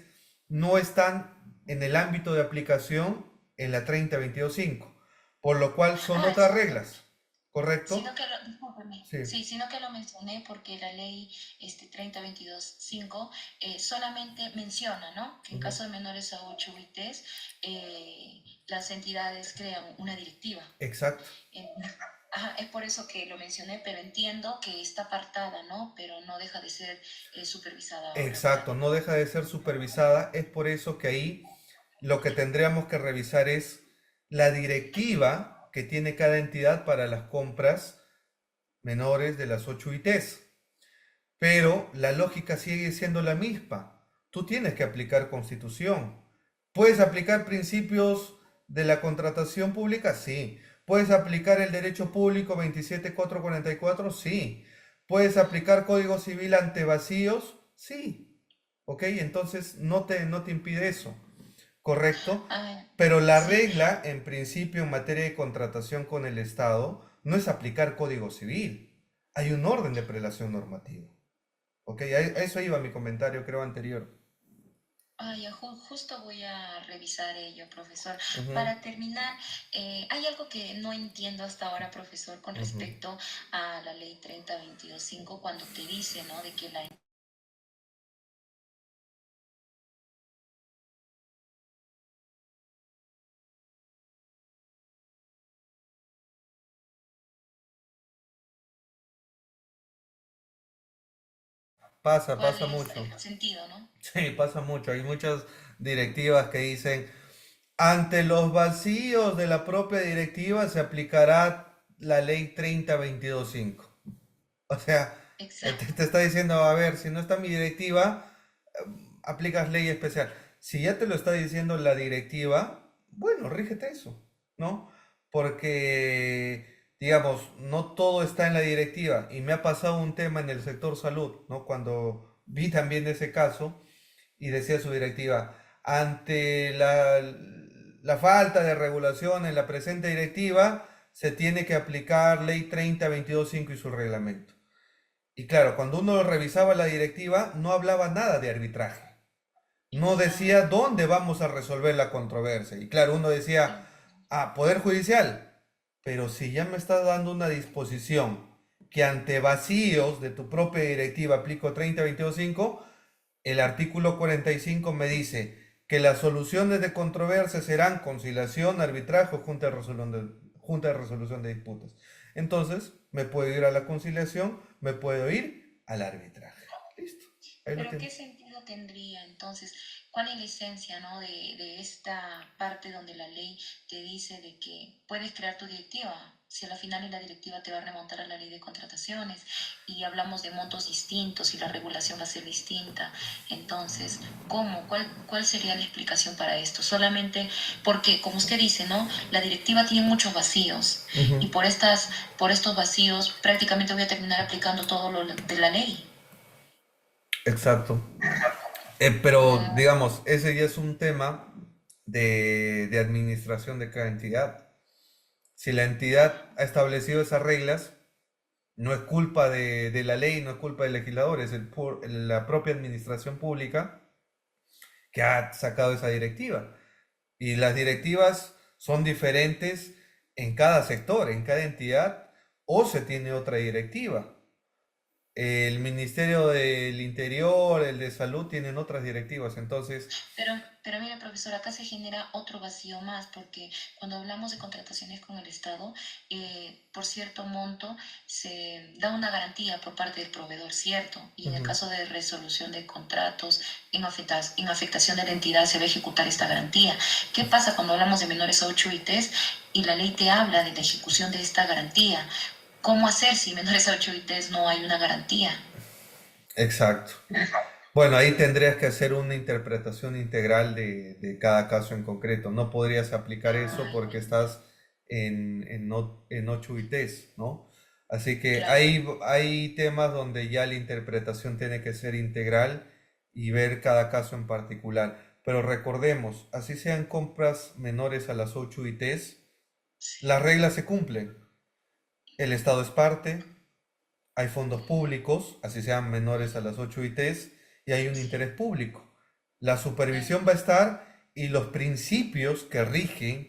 no están en el ámbito de aplicación en la 3022.5, por lo cual son otras reglas, ¿correcto? Discúlpeme, Sí. Sino que lo mencioné porque la ley 3022.5 solamente menciona, ¿no? Que en caso de menores a 8 UITs, las entidades crean una directiva. Exacto. Es por eso que lo mencioné, pero entiendo que está apartada, ¿no? Pero no deja de ser supervisada ahora. Exacto, no deja de ser supervisada. Es por eso que ahí lo que tendríamos que revisar es la directiva que tiene cada entidad para las compras menores de las 8 UITs. Pero la lógica sigue siendo la misma. Tú tienes que aplicar Constitución. ¿Puedes aplicar principios de la contratación pública? Sí. ¿Puedes aplicar el derecho público 27444? Sí. ¿Puedes aplicar Código Civil ante vacíos? Sí. ¿Ok? Entonces no te impide eso. ¿Correcto? Ah, Pero la sí, regla, en principio, en materia de contratación con el Estado, no es aplicar Código Civil. Hay un orden de prelación normativa. ¿Ok? A eso iba mi comentario, creo, anterior. ya, justo voy a revisar ello, profesor. Ujú, Para terminar, hay algo que no entiendo hasta ahora, profesor, con ujú. respecto a la ley 3022.5, cuando te dice, ¿no?, de que la... ¿Cuál Pasa es mucho. el sentido, no? Sí, pasa mucho. Hay muchas directivas que dicen, ante los vacíos de la propia directiva se aplicará la ley 3022.5. O sea, Exacto. te está diciendo, a ver, si no está mi directiva, aplicas ley especial. Si ya te lo está diciendo la directiva, bueno, rígete eso, ¿no? Porque, digamos, no todo está en la directiva. Y me ha pasado un tema en el sector salud, ¿no? Cuando vi también ese caso y decía su directiva, ante la falta de regulación en la presente directiva, se tiene que aplicar ley 3022.5 y su reglamento. Y claro, cuando uno revisaba la directiva, no hablaba nada de arbitraje. No decía Exacto. dónde vamos a resolver la controversia. Y claro, uno decía, Poder Judicial. Pero si ya me estás dando una disposición que ante vacíos de tu propia directiva aplico 30.22.5, el artículo 45 me dice que las soluciones de controversia serán conciliación, arbitraje o junta de resolución de disputas. Entonces, me puedo ir a la conciliación, me puedo ir al arbitraje. Listo. Ahí lo Pero ¿qué tienes. sentido tendría entonces? ¿Cuál es la esencia, ¿no?, de esta parte donde la ley te dice de que puedes crear tu directiva? Si a la final en la directiva te va a remontar a la ley de contrataciones y hablamos de montos distintos y la regulación va a ser distinta. Entonces, ¿cómo? ¿Cuál sería la explicación para esto? Solamente porque, como usted dice, ¿no?, la directiva tiene muchos vacíos y Ujú. por estos vacíos prácticamente voy a terminar aplicando todo lo de la ley. Exacto. Pero, digamos, ese ya es un tema de administración de cada entidad. Si la entidad ha establecido esas reglas, no es culpa de la ley, no es culpa del legislador, es la propia administración pública que ha sacado esa directiva. Y las directivas son diferentes en cada sector, en cada entidad, o se tiene otra directiva. El Ministerio del Interior, el de Salud, tienen otras directivas. Entonces, Pero mira, profesor, acá se genera otro vacío más, porque cuando hablamos de contrataciones con el Estado, por cierto monto se da una garantía por parte del proveedor, ¿cierto? Y en el ujú, caso de resolución de contratos, en afectación de la entidad, se va a ejecutar esta garantía. ¿Qué pasa cuando hablamos de menores a 8 ITs y la ley te habla de la ejecución de esta garantía? ¿Cómo hacer si menores a 8 ITs no hay una garantía? exacto. Bueno, ahí tendrías que hacer una interpretación integral de cada caso en concreto. No podrías aplicar eso Ay, porque estás en 8 ITs, ¿no? Así que claro. hay temas donde ya la interpretación tiene que ser integral y ver cada caso en particular. Pero recordemos, así sean compras menores a las 8 ITs, las Sí. reglas se cumplen. El Estado es parte, hay fondos públicos, así sean menores a las 8 ITs, y hay un interés público. La supervisión va a estar y los principios que rigen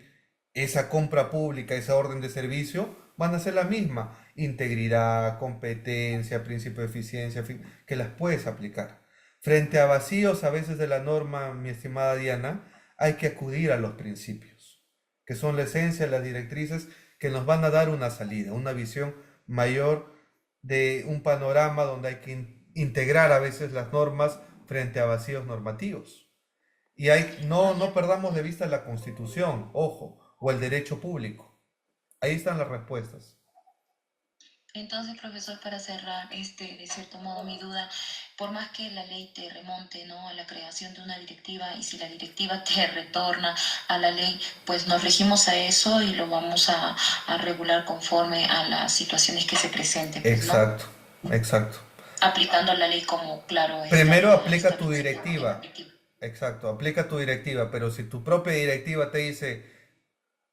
esa compra pública, esa orden de servicio, van a ser la misma. Integridad, competencia, principio de eficiencia, que las puedes aplicar. Frente a vacíos a veces de la norma, mi estimada Diana, hay que acudir a los principios, que son la esencia, las directrices que nos van a dar una salida, una visión mayor de un panorama donde hay que integrar a veces las normas frente a vacíos normativos. Y no Ay, perdamos de vista la Constitución, ojo, o el derecho público. Ahí están las respuestas. Entonces, profesor, para cerrar, de cierto modo, mi duda, por más que la ley te remonte, ¿no?, a la creación de una directiva, y si la directiva te retorna a la ley, pues nos regimos a eso y lo vamos a regular conforme a las situaciones que se presenten, pues, ¿no? Exacto, exacto. Aplicando la ley como, claro, Primero estaría aplica tu establecida en la directiva. directiva. Exacto, aplica tu directiva, pero si tu propia directiva te dice,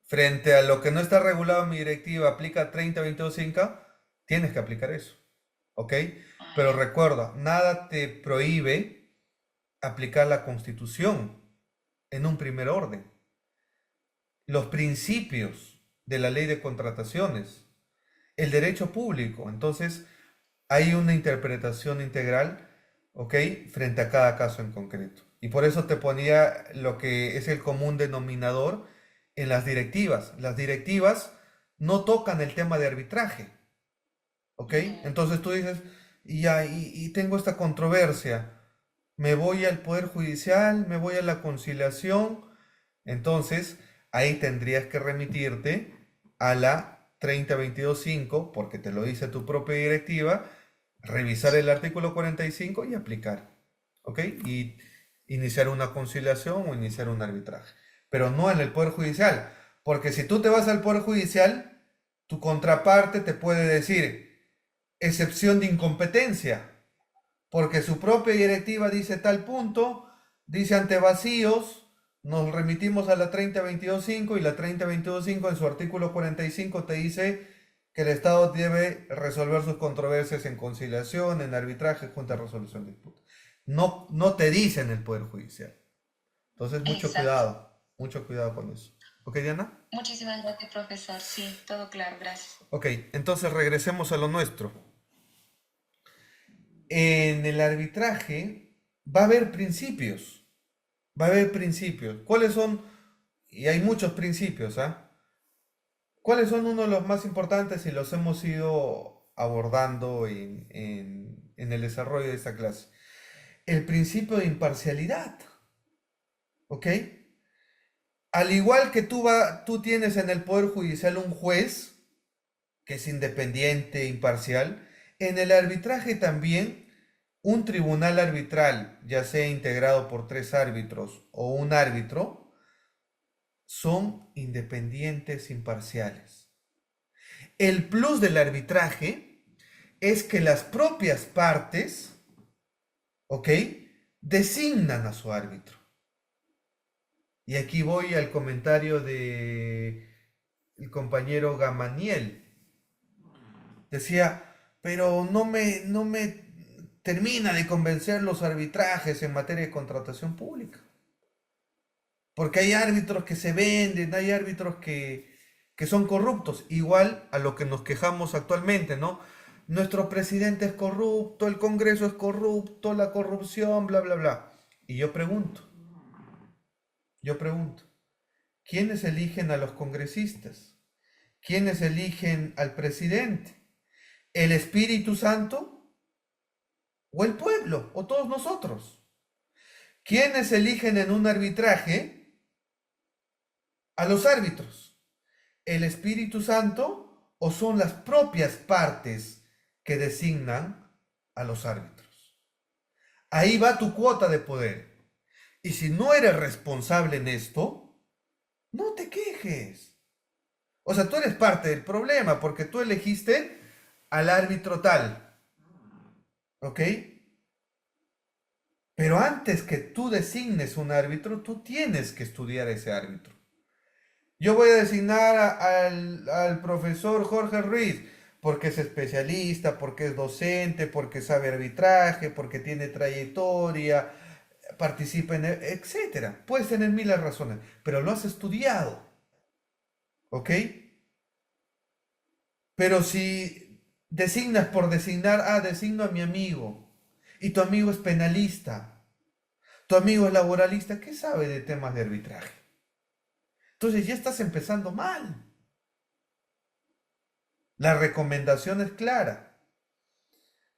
frente a lo que no está regulado en mi directiva, aplica 30-22-5, tienes que aplicar eso, ¿ok? Ah, Pero ya. recuerda, nada te prohíbe aplicar la Constitución en un primer orden. Los principios de la ley de contrataciones, el derecho público. Entonces, hay una interpretación integral, ¿ok? Frente a cada caso en concreto. Y por eso te ponía lo que es el común denominador en las directivas. Las directivas no tocan el tema de arbitraje, ¿ok? Entonces tú dices, y ya, y tengo esta controversia, me voy al Poder Judicial, me voy a la conciliación, entonces ahí tendrías que remitirte a la 30-22-5, porque te lo dice tu propia directiva, revisar el artículo 45 y aplicar, ¿ok? Y iniciar una conciliación o iniciar un arbitraje, pero no en el Poder Judicial, porque si tú te vas al Poder Judicial, tu contraparte te puede decir excepción de incompetencia, porque su propia directiva dice tal punto, dice ante vacíos, nos remitimos a la 30-22-5 y la 30-22-5 en su artículo 45 te dice que el Estado debe resolver sus controversias en conciliación, en arbitraje, junta de resolución de disputas. No, no te dice en el Poder Judicial. Entonces, Exacto. mucho cuidado con eso. ¿Ok, Diana? Muchísimas gracias, profesor. Sí, todo claro, gracias. Ok, entonces regresemos a lo nuestro. En el arbitraje va a haber principios. Va a haber principios. ¿Cuáles son? Y hay muchos principios, ¿ah? ¿Cuáles son uno de los más importantes y los hemos ido abordando en el desarrollo de esta clase? El principio de imparcialidad, ¿ok? Al igual que tú tienes en el Poder Judicial un juez que es independiente, imparcial, en el arbitraje también un tribunal arbitral, ya sea integrado por 3 árbitros o un árbitro, son independientes, imparciales. El plus del arbitraje es que las propias partes, ¿ok?, designan a su árbitro. Y aquí voy al comentario de el compañero Gamaniel. Decía, pero no me termina de convencer los arbitrajes en materia de contratación pública. Porque hay árbitros que se venden, hay árbitros que son corruptos, igual a lo que nos quejamos actualmente, ¿no? Nuestro presidente es corrupto, el Congreso es corrupto, la corrupción, bla, bla, bla. Y yo pregunto, ¿quiénes eligen a los congresistas? ¿Quiénes eligen al presidente? ¿El Espíritu Santo o el pueblo o todos nosotros? ¿Quiénes eligen en un arbitraje a los árbitros? ¿El Espíritu Santo o son las propias partes que designan a los árbitros? Ahí va tu cuota de poder. Y si no eres responsable en esto, no te quejes. O sea, tú eres parte del problema porque tú elegiste al árbitro tal, ¿ok? Pero antes que tú designes un árbitro, tú tienes que estudiar ese árbitro. Yo voy a designar al profesor Jorge Ruiz porque es especialista, porque es docente, porque sabe arbitraje, porque tiene trayectoria, participa etcétera. Puedes tener miles de razones, pero lo has estudiado, ¿ok? Pero si designas por designar, designo a mi amigo, y tu amigo es penalista, tu amigo es laboralista, ¿qué sabe de temas de arbitraje? Entonces ya estás empezando mal. La recomendación es clara.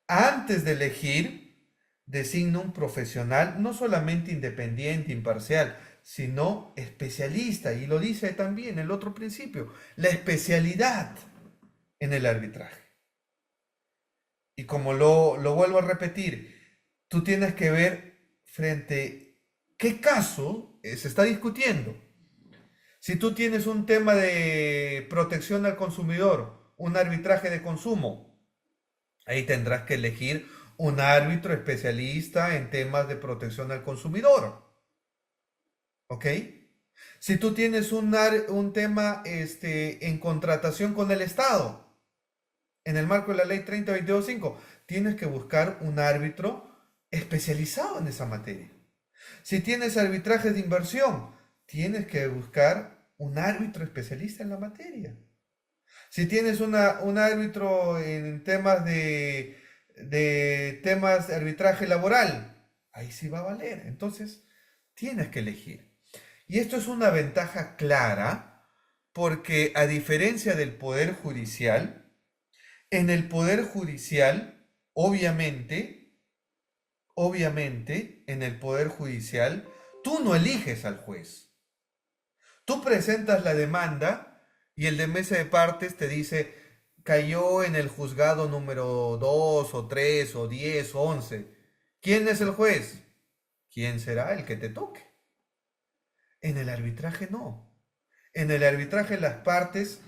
Antes de elegir, designa un profesional no solamente independiente, imparcial, sino especialista. Y lo dice también el otro principio, la especialidad en el arbitraje. Y como lo vuelvo a repetir, tú tienes que ver frente qué caso se está discutiendo. Si tú tienes un tema de protección al consumidor, un arbitraje de consumo, ahí tendrás que elegir un árbitro especialista en temas de protección al consumidor. ¿Ok? Si tú tienes un tema en contratación con el Estado, en el marco de la ley 3022.5, tienes que buscar un árbitro especializado en esa materia. Si tienes arbitrajes de inversión, tienes que buscar un árbitro especialista en la materia. Si tienes un árbitro en temas de temas de arbitraje laboral, ahí sí va a valer. Entonces, tienes que elegir. Y esto es una ventaja clara porque a diferencia del Poder Judicial, en el Poder Judicial, obviamente, en el Poder Judicial, tú no eliges al juez. Tú presentas la demanda y el de mesa de partes te dice, cayó en el juzgado número 2 o 3 o 10 o 11. ¿Quién es el juez? ¿Quién será el que te toque? En el arbitraje no. En el arbitraje las partes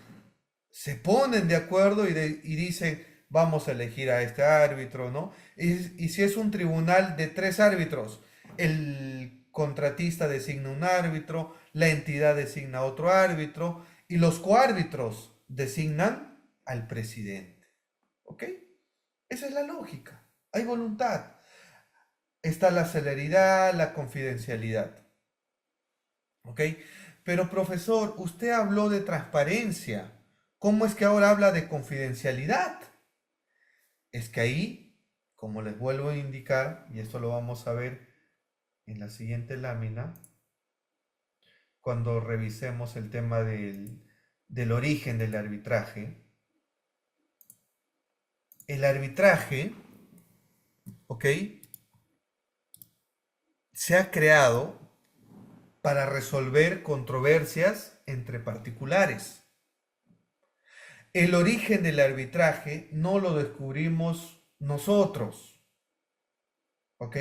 se ponen de acuerdo y dicen, vamos a elegir a este árbitro, ¿no? Y si es un tribunal de 3 árbitros, el contratista designa un árbitro, la entidad designa otro árbitro y los coárbitros designan al presidente. ¿Ok? Esa es la lógica. Hay voluntad. Está la celeridad, la confidencialidad. ¿Ok? Pero profesor, usted habló de transparencia. ¿Cómo es que ahora habla de confidencialidad? Es que ahí, como les vuelvo a indicar, y esto lo vamos a ver en la siguiente lámina, cuando revisemos el tema del origen del arbitraje. El arbitraje, ¿ok? Se ha creado para resolver controversias entre particulares. El origen del arbitraje no lo descubrimos nosotros, ¿ok?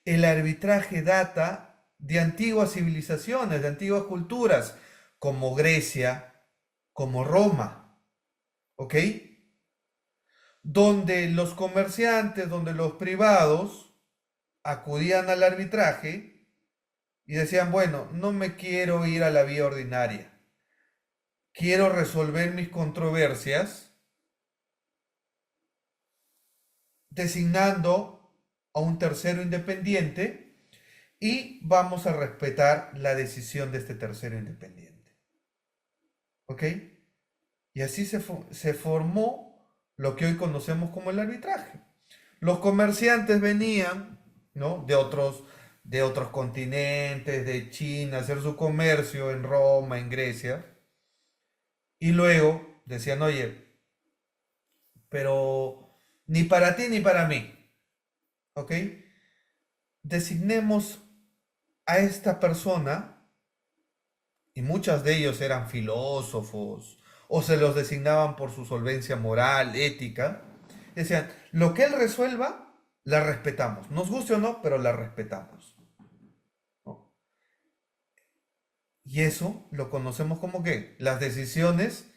El arbitraje data de antiguas civilizaciones, de antiguas culturas, como Grecia, como Roma, ¿ok? Donde los comerciantes, donde los privados acudían al arbitraje y decían, bueno, no me quiero ir a la vía ordinaria. Quiero resolver mis controversias designando a un tercero independiente y vamos a respetar la decisión de este tercero independiente. ¿Ok? Y así se formó lo que hoy conocemos como el arbitraje. Los comerciantes venían, ¿no?, de otros continentes, de China, a hacer su comercio en Roma, en Grecia. Y luego decían, oye, pero ni para ti ni para mí, ¿ok? Designemos a esta persona, y muchos de ellos eran filósofos, o se los designaban por su solvencia moral, ética. Decían, lo que él resuelva, la respetamos. Nos guste o no, pero la respetamos. ¿No? Y eso lo conocemos como ¿qué? Las decisiones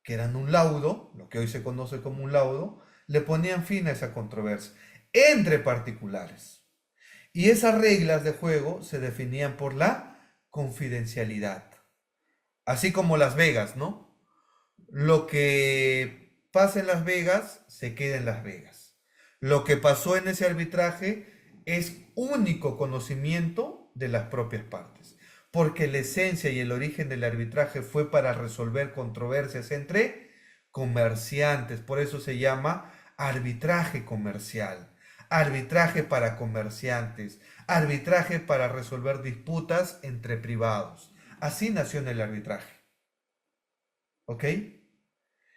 que eran un laudo, lo que hoy se conoce como un laudo, le ponían fin a esa controversia entre particulares. Y esas reglas de juego se definían por la confidencialidad. Así como Las Vegas, ¿no? Lo que pasa en Las Vegas se queda en Las Vegas. Lo que pasó en ese arbitraje es único conocimiento de las propias partes, porque la esencia y el origen del arbitraje fue para resolver controversias entre comerciantes. Por eso se llama arbitraje comercial, arbitraje para comerciantes, arbitraje para resolver disputas entre privados. Así nació en el arbitraje. ¿Ok?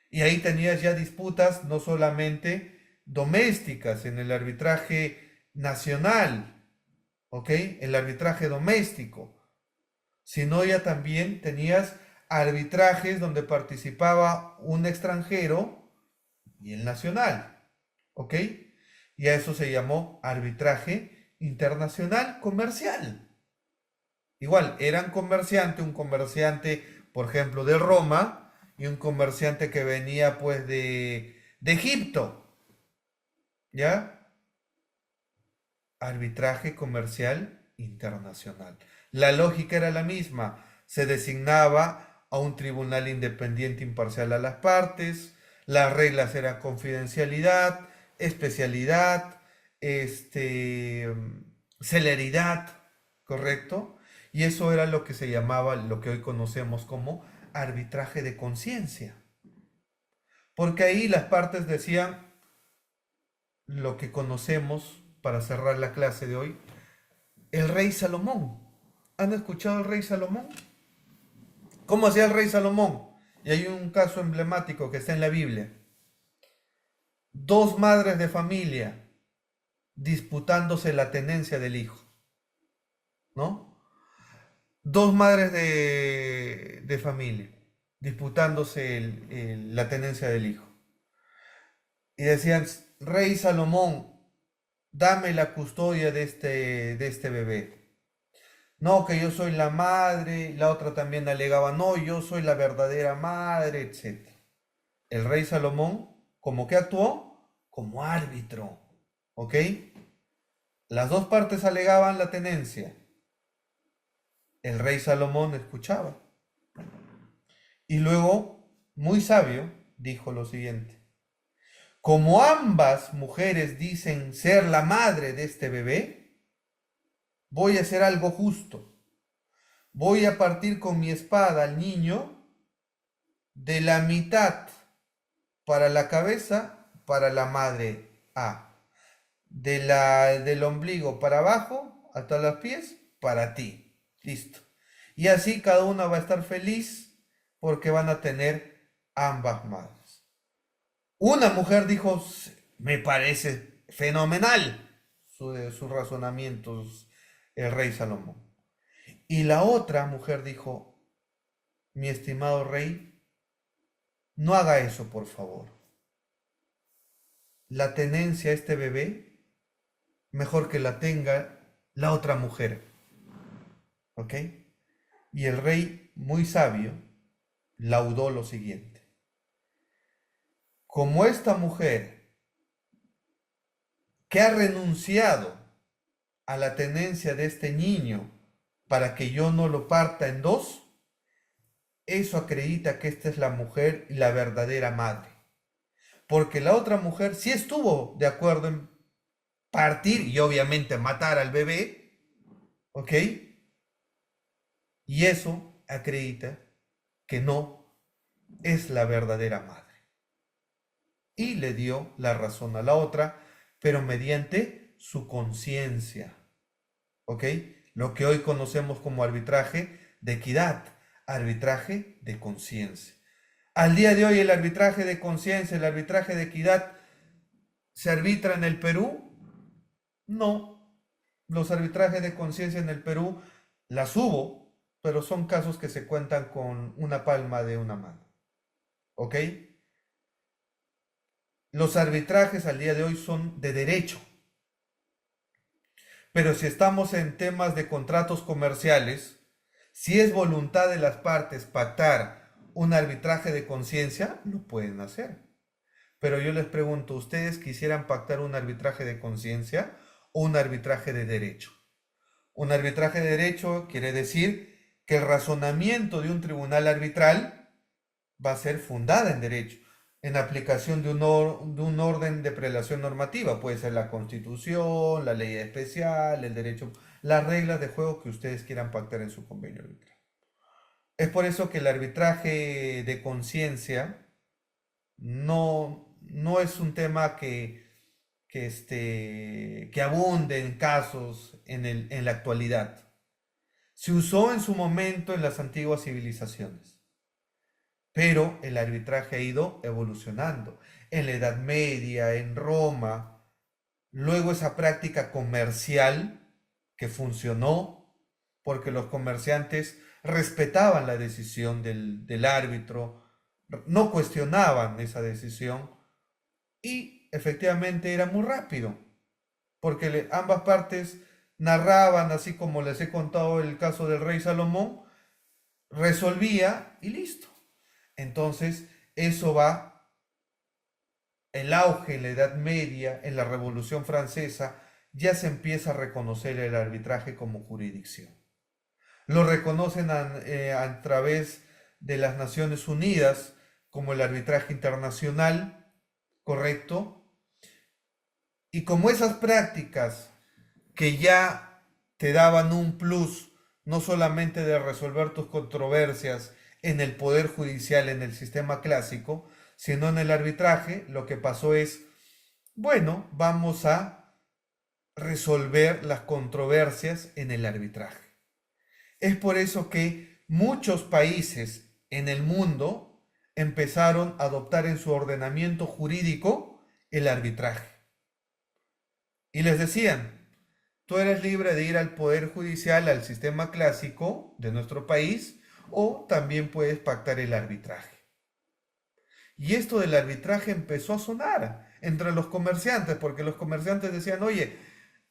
Y ahí tenías ya disputas no solamente domésticas en el arbitraje nacional, ¿ok? El arbitraje doméstico, sino ya también tenías arbitrajes donde participaba un extranjero y el nacional, ¿ok? Y a eso se llamó arbitraje internacional comercial. Igual, eran comerciantes, un comerciante, por ejemplo, de Roma y un comerciante que venía pues de Egipto, ¿ya? Arbitraje comercial internacional. La lógica era la misma. Se designaba a un tribunal independiente imparcial a las partes. Las reglas eran confidencialidad, especialidad, celeridad, ¿correcto? Y eso era lo que se llamaba, lo que hoy conocemos como arbitraje de conciencia. Porque ahí las partes decían lo que conocemos, para cerrar la clase de hoy, el rey Salomón. ¿Han escuchado al rey Salomón? ¿Cómo hacía el rey Salomón? Y hay un caso emblemático que está en la Biblia. Dos madres de familia disputándose la tenencia del hijo, ¿no? Dos madres de familia disputándose la tenencia del hijo. Y decían, rey Salomón, dame la custodia de este bebé. No, que yo soy la madre. La otra también alegaba, no, yo soy la verdadera madre, etc. El rey Salomón, ¿cómo que actuó? Como árbitro, ¿ok? Las dos partes alegaban la tenencia. El rey Salomón escuchaba. Y luego, muy sabio, dijo lo siguiente. Como ambas mujeres dicen ser la madre de este bebé, voy a hacer algo justo. Voy a partir con mi espada al niño de la mitad para la cabeza, para la madre A. Del ombligo para abajo, hasta los pies, para ti. Listo. Y así cada una va a estar feliz porque van a tener ambas madres. Una mujer dijo, me parece fenomenal sus razonamientos, el rey Salomón. Y la otra mujer dijo, mi estimado rey, no haga eso, por favor. La tenencia a este bebé, mejor que la tenga la otra mujer. ¿Ok? Y el rey, muy sabio, laudó lo siguiente. Como esta mujer que ha renunciado a la tenencia de este niño para que yo no lo parta en dos, eso acredita que esta es la mujer y la verdadera madre. Porque la otra mujer sí estuvo de acuerdo en partir y obviamente matar al bebé, ¿ok? Y eso acredita que no es la verdadera madre. Y le dio la razón a la otra, pero mediante su conciencia, ¿ok? Lo que hoy conocemos como arbitraje de equidad, arbitraje de conciencia. Al día de hoy el arbitraje de conciencia, el arbitraje de equidad, ¿se arbitra en el Perú? No. Los arbitrajes de conciencia en el Perú las hubo, pero son casos que se cuentan con una palma de una mano. ¿Ok? Los arbitrajes al día de hoy son de derecho. Pero si estamos en temas de contratos comerciales, si es voluntad de las partes pactar un arbitraje de conciencia, lo pueden hacer. Pero yo les pregunto, ¿ustedes quisieran pactar un arbitraje de conciencia o un arbitraje de derecho? Un arbitraje de derecho quiere decir que el razonamiento de un tribunal arbitral va a ser fundada en derecho, en aplicación de un orden de prelación normativa. Puede ser la Constitución, la ley especial, el derecho, las reglas de juego que ustedes quieran pactar en su convenio arbitral. Es por eso que el arbitraje de conciencia no es un tema que abunde en casos en la actualidad. Se usó en su momento en las antiguas civilizaciones, pero el arbitraje ha ido evolucionando. En la Edad Media, en Roma, luego esa práctica comercial que funcionó porque los comerciantes respetaban la decisión del árbitro, no cuestionaban esa decisión y efectivamente era muy rápido, porque ambas partes narraban, así como les he contado el caso del rey Salomón, resolvía y listo. Entonces, eso va, el auge en la Edad Media, en la Revolución Francesa, ya se empieza a reconocer el arbitraje como jurisdicción. Lo reconocen a través de las Naciones Unidas como el arbitraje internacional, ¿correcto? Y como esas prácticas que ya te daban un plus, no solamente de resolver tus controversias en el poder judicial, en el sistema clásico, sino en el arbitraje, lo que pasó es, bueno, vamos a resolver las controversias en el arbitraje. Es por eso que muchos países en el mundo empezaron a adoptar en su ordenamiento jurídico el arbitraje. Y les decían, tú eres libre de ir al poder judicial, al sistema clásico de nuestro país, o también puedes pactar el arbitraje. Y esto del arbitraje empezó a sonar entre los comerciantes, porque los comerciantes decían, oye,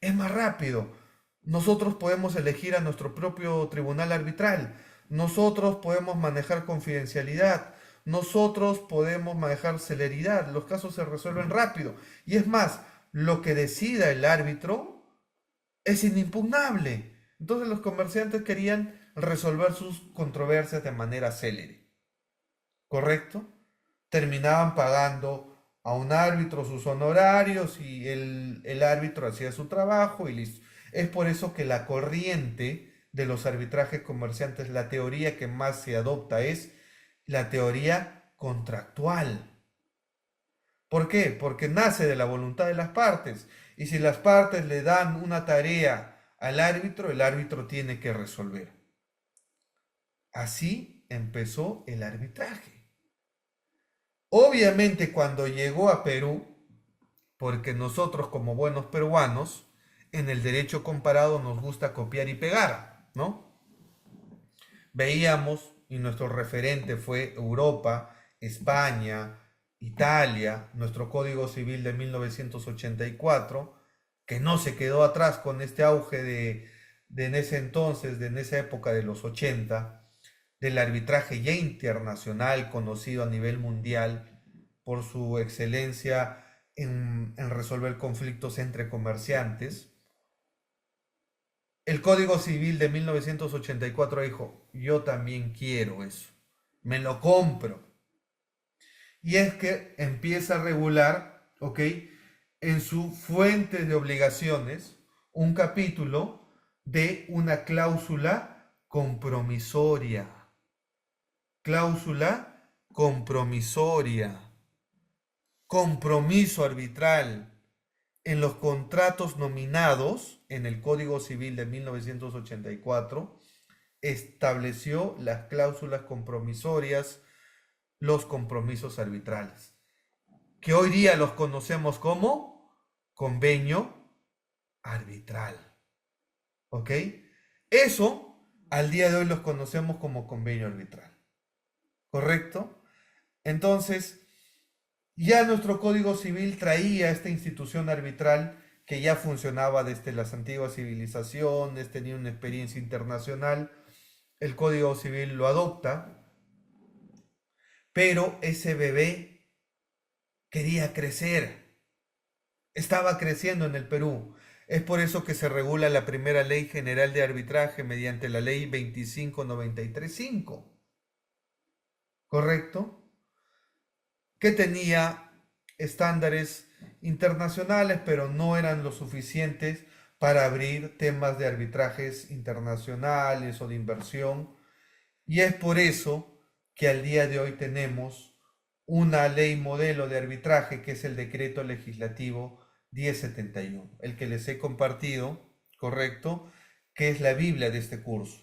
es más rápido, nosotros podemos elegir a nuestro propio tribunal arbitral, nosotros podemos manejar confidencialidad, nosotros podemos manejar celeridad, los casos se resuelven rápido. Y es más, lo que decida el árbitro es inimpugnable. Entonces los comerciantes querían resolver sus controversias de manera célere. ¿Correcto? Terminaban pagando a un árbitro sus honorarios y el árbitro hacía su trabajo y listo. Es por eso que la corriente de los arbitrajes comerciantes, la teoría que más se adopta es la teoría contractual. ¿Por qué? Porque nace de la voluntad de las partes. Y si las partes le dan una tarea al árbitro, el árbitro tiene que resolver. Así empezó el arbitraje. Obviamente cuando llegó a Perú, porque nosotros como buenos peruanos, en el derecho comparado nos gusta copiar y pegar, ¿no? Veíamos, y nuestro referente fue Europa, España, Italia, nuestro Código Civil de 1984, que no se quedó atrás con este auge de en ese entonces, en esa época de los 80, del arbitraje ya internacional conocido a nivel mundial por su excelencia en resolver conflictos entre comerciantes. El Código Civil de 1984 dijo, yo también quiero eso, me lo compro. Y es que empieza a regular, ¿ok?, en su fuente de obligaciones, un capítulo de una cláusula compromisoria. Cláusula compromisoria. Compromiso arbitral. En los contratos nominados en el Código Civil de 1984, estableció las cláusulas compromisorias, los compromisos arbitrales, que hoy día los conocemos como convenio arbitral. ¿Ok? Eso al día de hoy los conocemos como convenio arbitral. ¿Correcto? Entonces, ya nuestro Código Civil traía esta institución arbitral que ya funcionaba desde las antiguas civilizaciones, tenía una experiencia internacional. El Código Civil lo adopta, pero ese bebé quería crecer, estaba creciendo en el Perú. Es por eso que se regula la primera Ley General de Arbitraje mediante la Ley 2593.5. ¿Correcto? Que tenía estándares internacionales, pero no eran lo suficientes para abrir temas de arbitrajes internacionales o de inversión. Y es por eso que al día de hoy tenemos una ley modelo de arbitraje, que es el Decreto Legislativo 1071, el que les he compartido, ¿correcto?, que es la Biblia de este curso.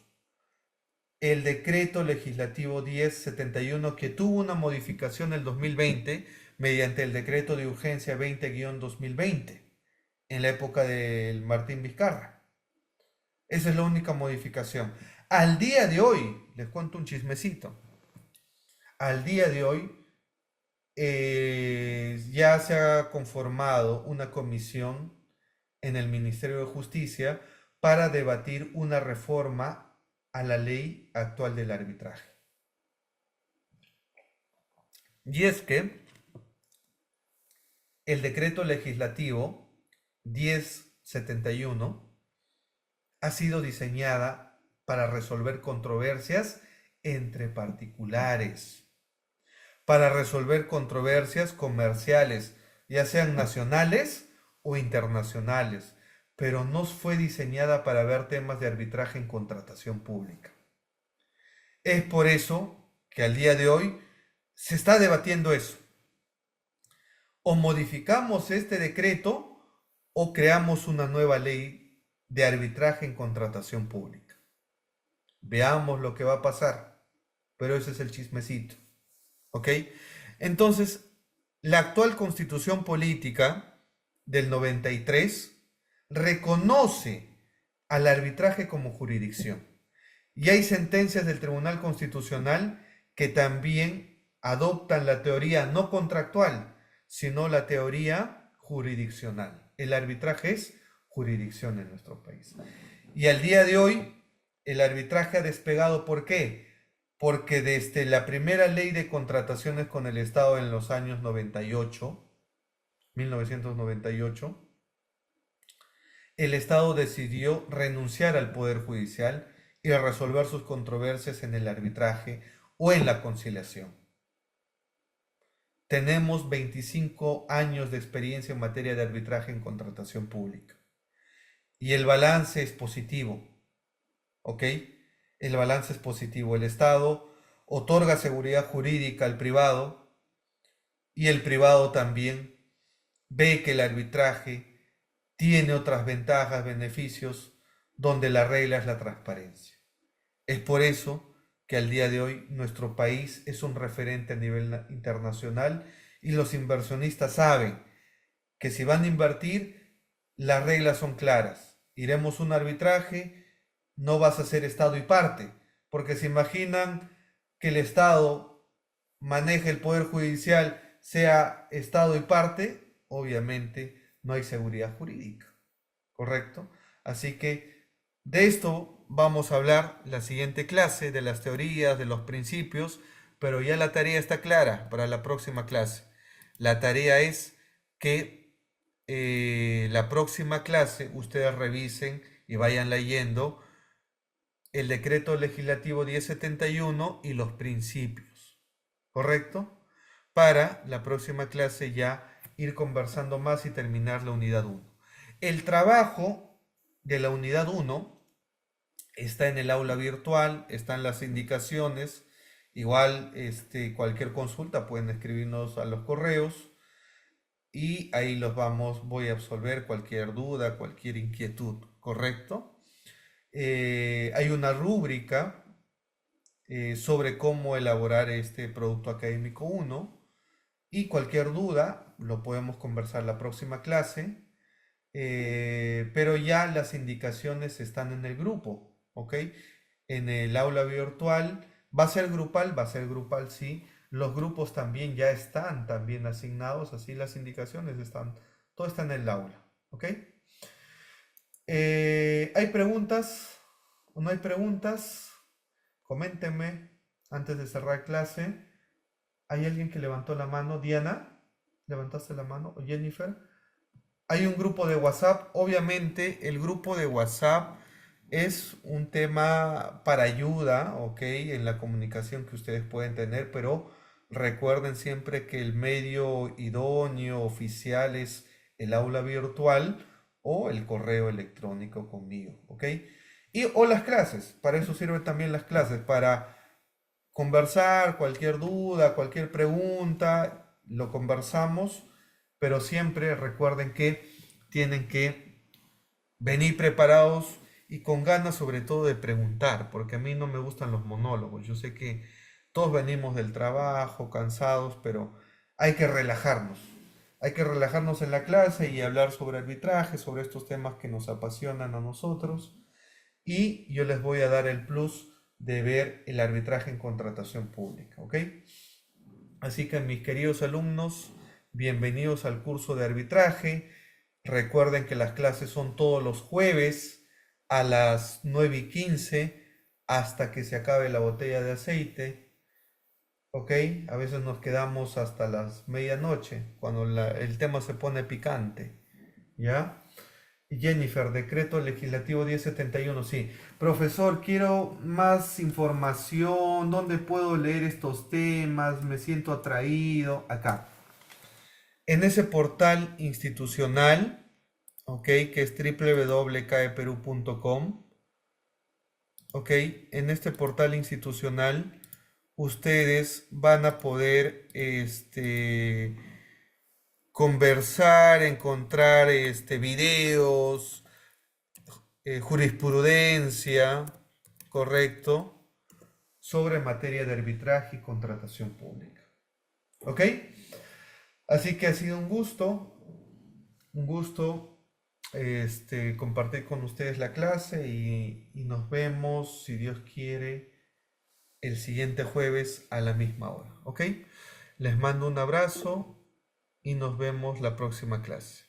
El Decreto Legislativo 1071, que tuvo una modificación en el 2020 mediante el Decreto de Urgencia 20-2020, en la época del Martín Vizcarra. Esa es la única modificación. Al día de hoy, les cuento un chismecito, al día de hoy ya se ha conformado una comisión en el Ministerio de Justicia para debatir una reforma a la ley actual del arbitraje. Y es que el decreto legislativo 1071 ha sido diseñada para resolver controversias entre particulares, para resolver controversias comerciales, ya sean nacionales o internacionales, pero no fue diseñada para ver temas de arbitraje en contratación pública. Es por eso que al día de hoy se está debatiendo eso. O modificamos este decreto o creamos una nueva ley de arbitraje en contratación pública. Veamos lo que va a pasar, pero ese es el chismecito, ¿ok? Entonces, la actual constitución política del 93 reconoce al arbitraje como jurisdicción. Y hay sentencias del Tribunal Constitucional que también adoptan la teoría no contractual, sino la teoría jurisdiccional. El arbitraje es jurisdicción en nuestro país. Y al día de hoy, el arbitraje ha despegado. ¿Por qué? Porque desde la primera ley de contrataciones con el Estado en los años 1998, el Estado decidió renunciar al Poder Judicial y a resolver sus controversias en el arbitraje o en la conciliación. Tenemos 25 años de experiencia en materia de arbitraje en contratación pública. Y el balance es positivo, ¿ok? El balance es positivo. El Estado otorga seguridad jurídica al privado y el privado también ve que el arbitraje tiene otras ventajas, beneficios, donde la regla es la transparencia. Es por eso que al día de hoy nuestro país es un referente a nivel internacional y los inversionistas saben que si van a invertir, las reglas son claras. Iremos a un arbitraje, no vas a ser Estado y parte, porque se imaginan que el Estado maneje el Poder Judicial, sea Estado y parte, obviamente no hay seguridad jurídica, ¿correcto? Así que de esto vamos a hablar la siguiente clase, de las teorías, de los principios, pero ya la tarea está clara para la próxima clase. La tarea es que la próxima clase ustedes revisen y vayan leyendo el decreto legislativo 1071 y los principios, ¿correcto? Para la próxima clase ya ir conversando más y terminar la unidad 1. El trabajo de la unidad 1 está en el aula virtual, están las indicaciones. Igual cualquier consulta pueden escribirnos a los correos y ahí voy a absolver cualquier duda, cualquier inquietud, ¿correcto? Hay una rúbrica sobre cómo elaborar este producto académico 1 y cualquier duda lo podemos conversar la próxima clase, pero ya las indicaciones están en el grupo, ¿ok? En el aula virtual va a ser grupal, sí. Los grupos también ya están también asignados, así las indicaciones están, todo está en el aula, ¿ok? ¿Hay preguntas o no hay preguntas? Coméntenme antes de cerrar clase. ¿Hay alguien que levantó la mano? Diana, ¿levantaste la mano? ¿O Jennifer? Hay un grupo de WhatsApp. Obviamente el grupo de WhatsApp es un tema para ayuda, ¿ok? En la comunicación que ustedes pueden tener, pero recuerden siempre que el medio idóneo, oficial, es el aula virtual o el correo electrónico conmigo, ¿ok? O las clases, para eso sirven también las clases, para conversar, cualquier duda, cualquier pregunta, lo conversamos, pero siempre recuerden que tienen que venir preparados y con ganas sobre todo de preguntar, porque a mí no me gustan los monólogos. Yo sé que todos venimos del trabajo, cansados, pero hay que relajarnos. Hay que relajarnos en la clase y hablar sobre arbitraje, sobre estos temas que nos apasionan a nosotros. Y yo les voy a dar el plus de ver el arbitraje en contratación pública, ¿ok? Así que mis queridos alumnos, bienvenidos al curso de arbitraje. Recuerden que las clases son todos los jueves a las 9:15 hasta que se acabe la botella de aceite. ¿Ok? A veces nos quedamos hasta las medianoche cuando el tema se pone picante. ¿Ya? Jennifer, decreto legislativo 1071, sí. Profesor, quiero más información. ¿Dónde puedo leer estos temas? Me siento atraído. Acá. En ese portal institucional, ok, que es www.caeperú.com, ok, en este portal institucional ustedes van a poder conversar, encontrar videos, jurisprudencia, correcto, sobre materia de arbitraje y contratación pública. ¿Ok? Así que ha sido un gusto compartir con ustedes la clase y nos vemos, si Dios quiere, el siguiente jueves a la misma hora. ¿Ok? Les mando un abrazo y nos vemos la próxima clase.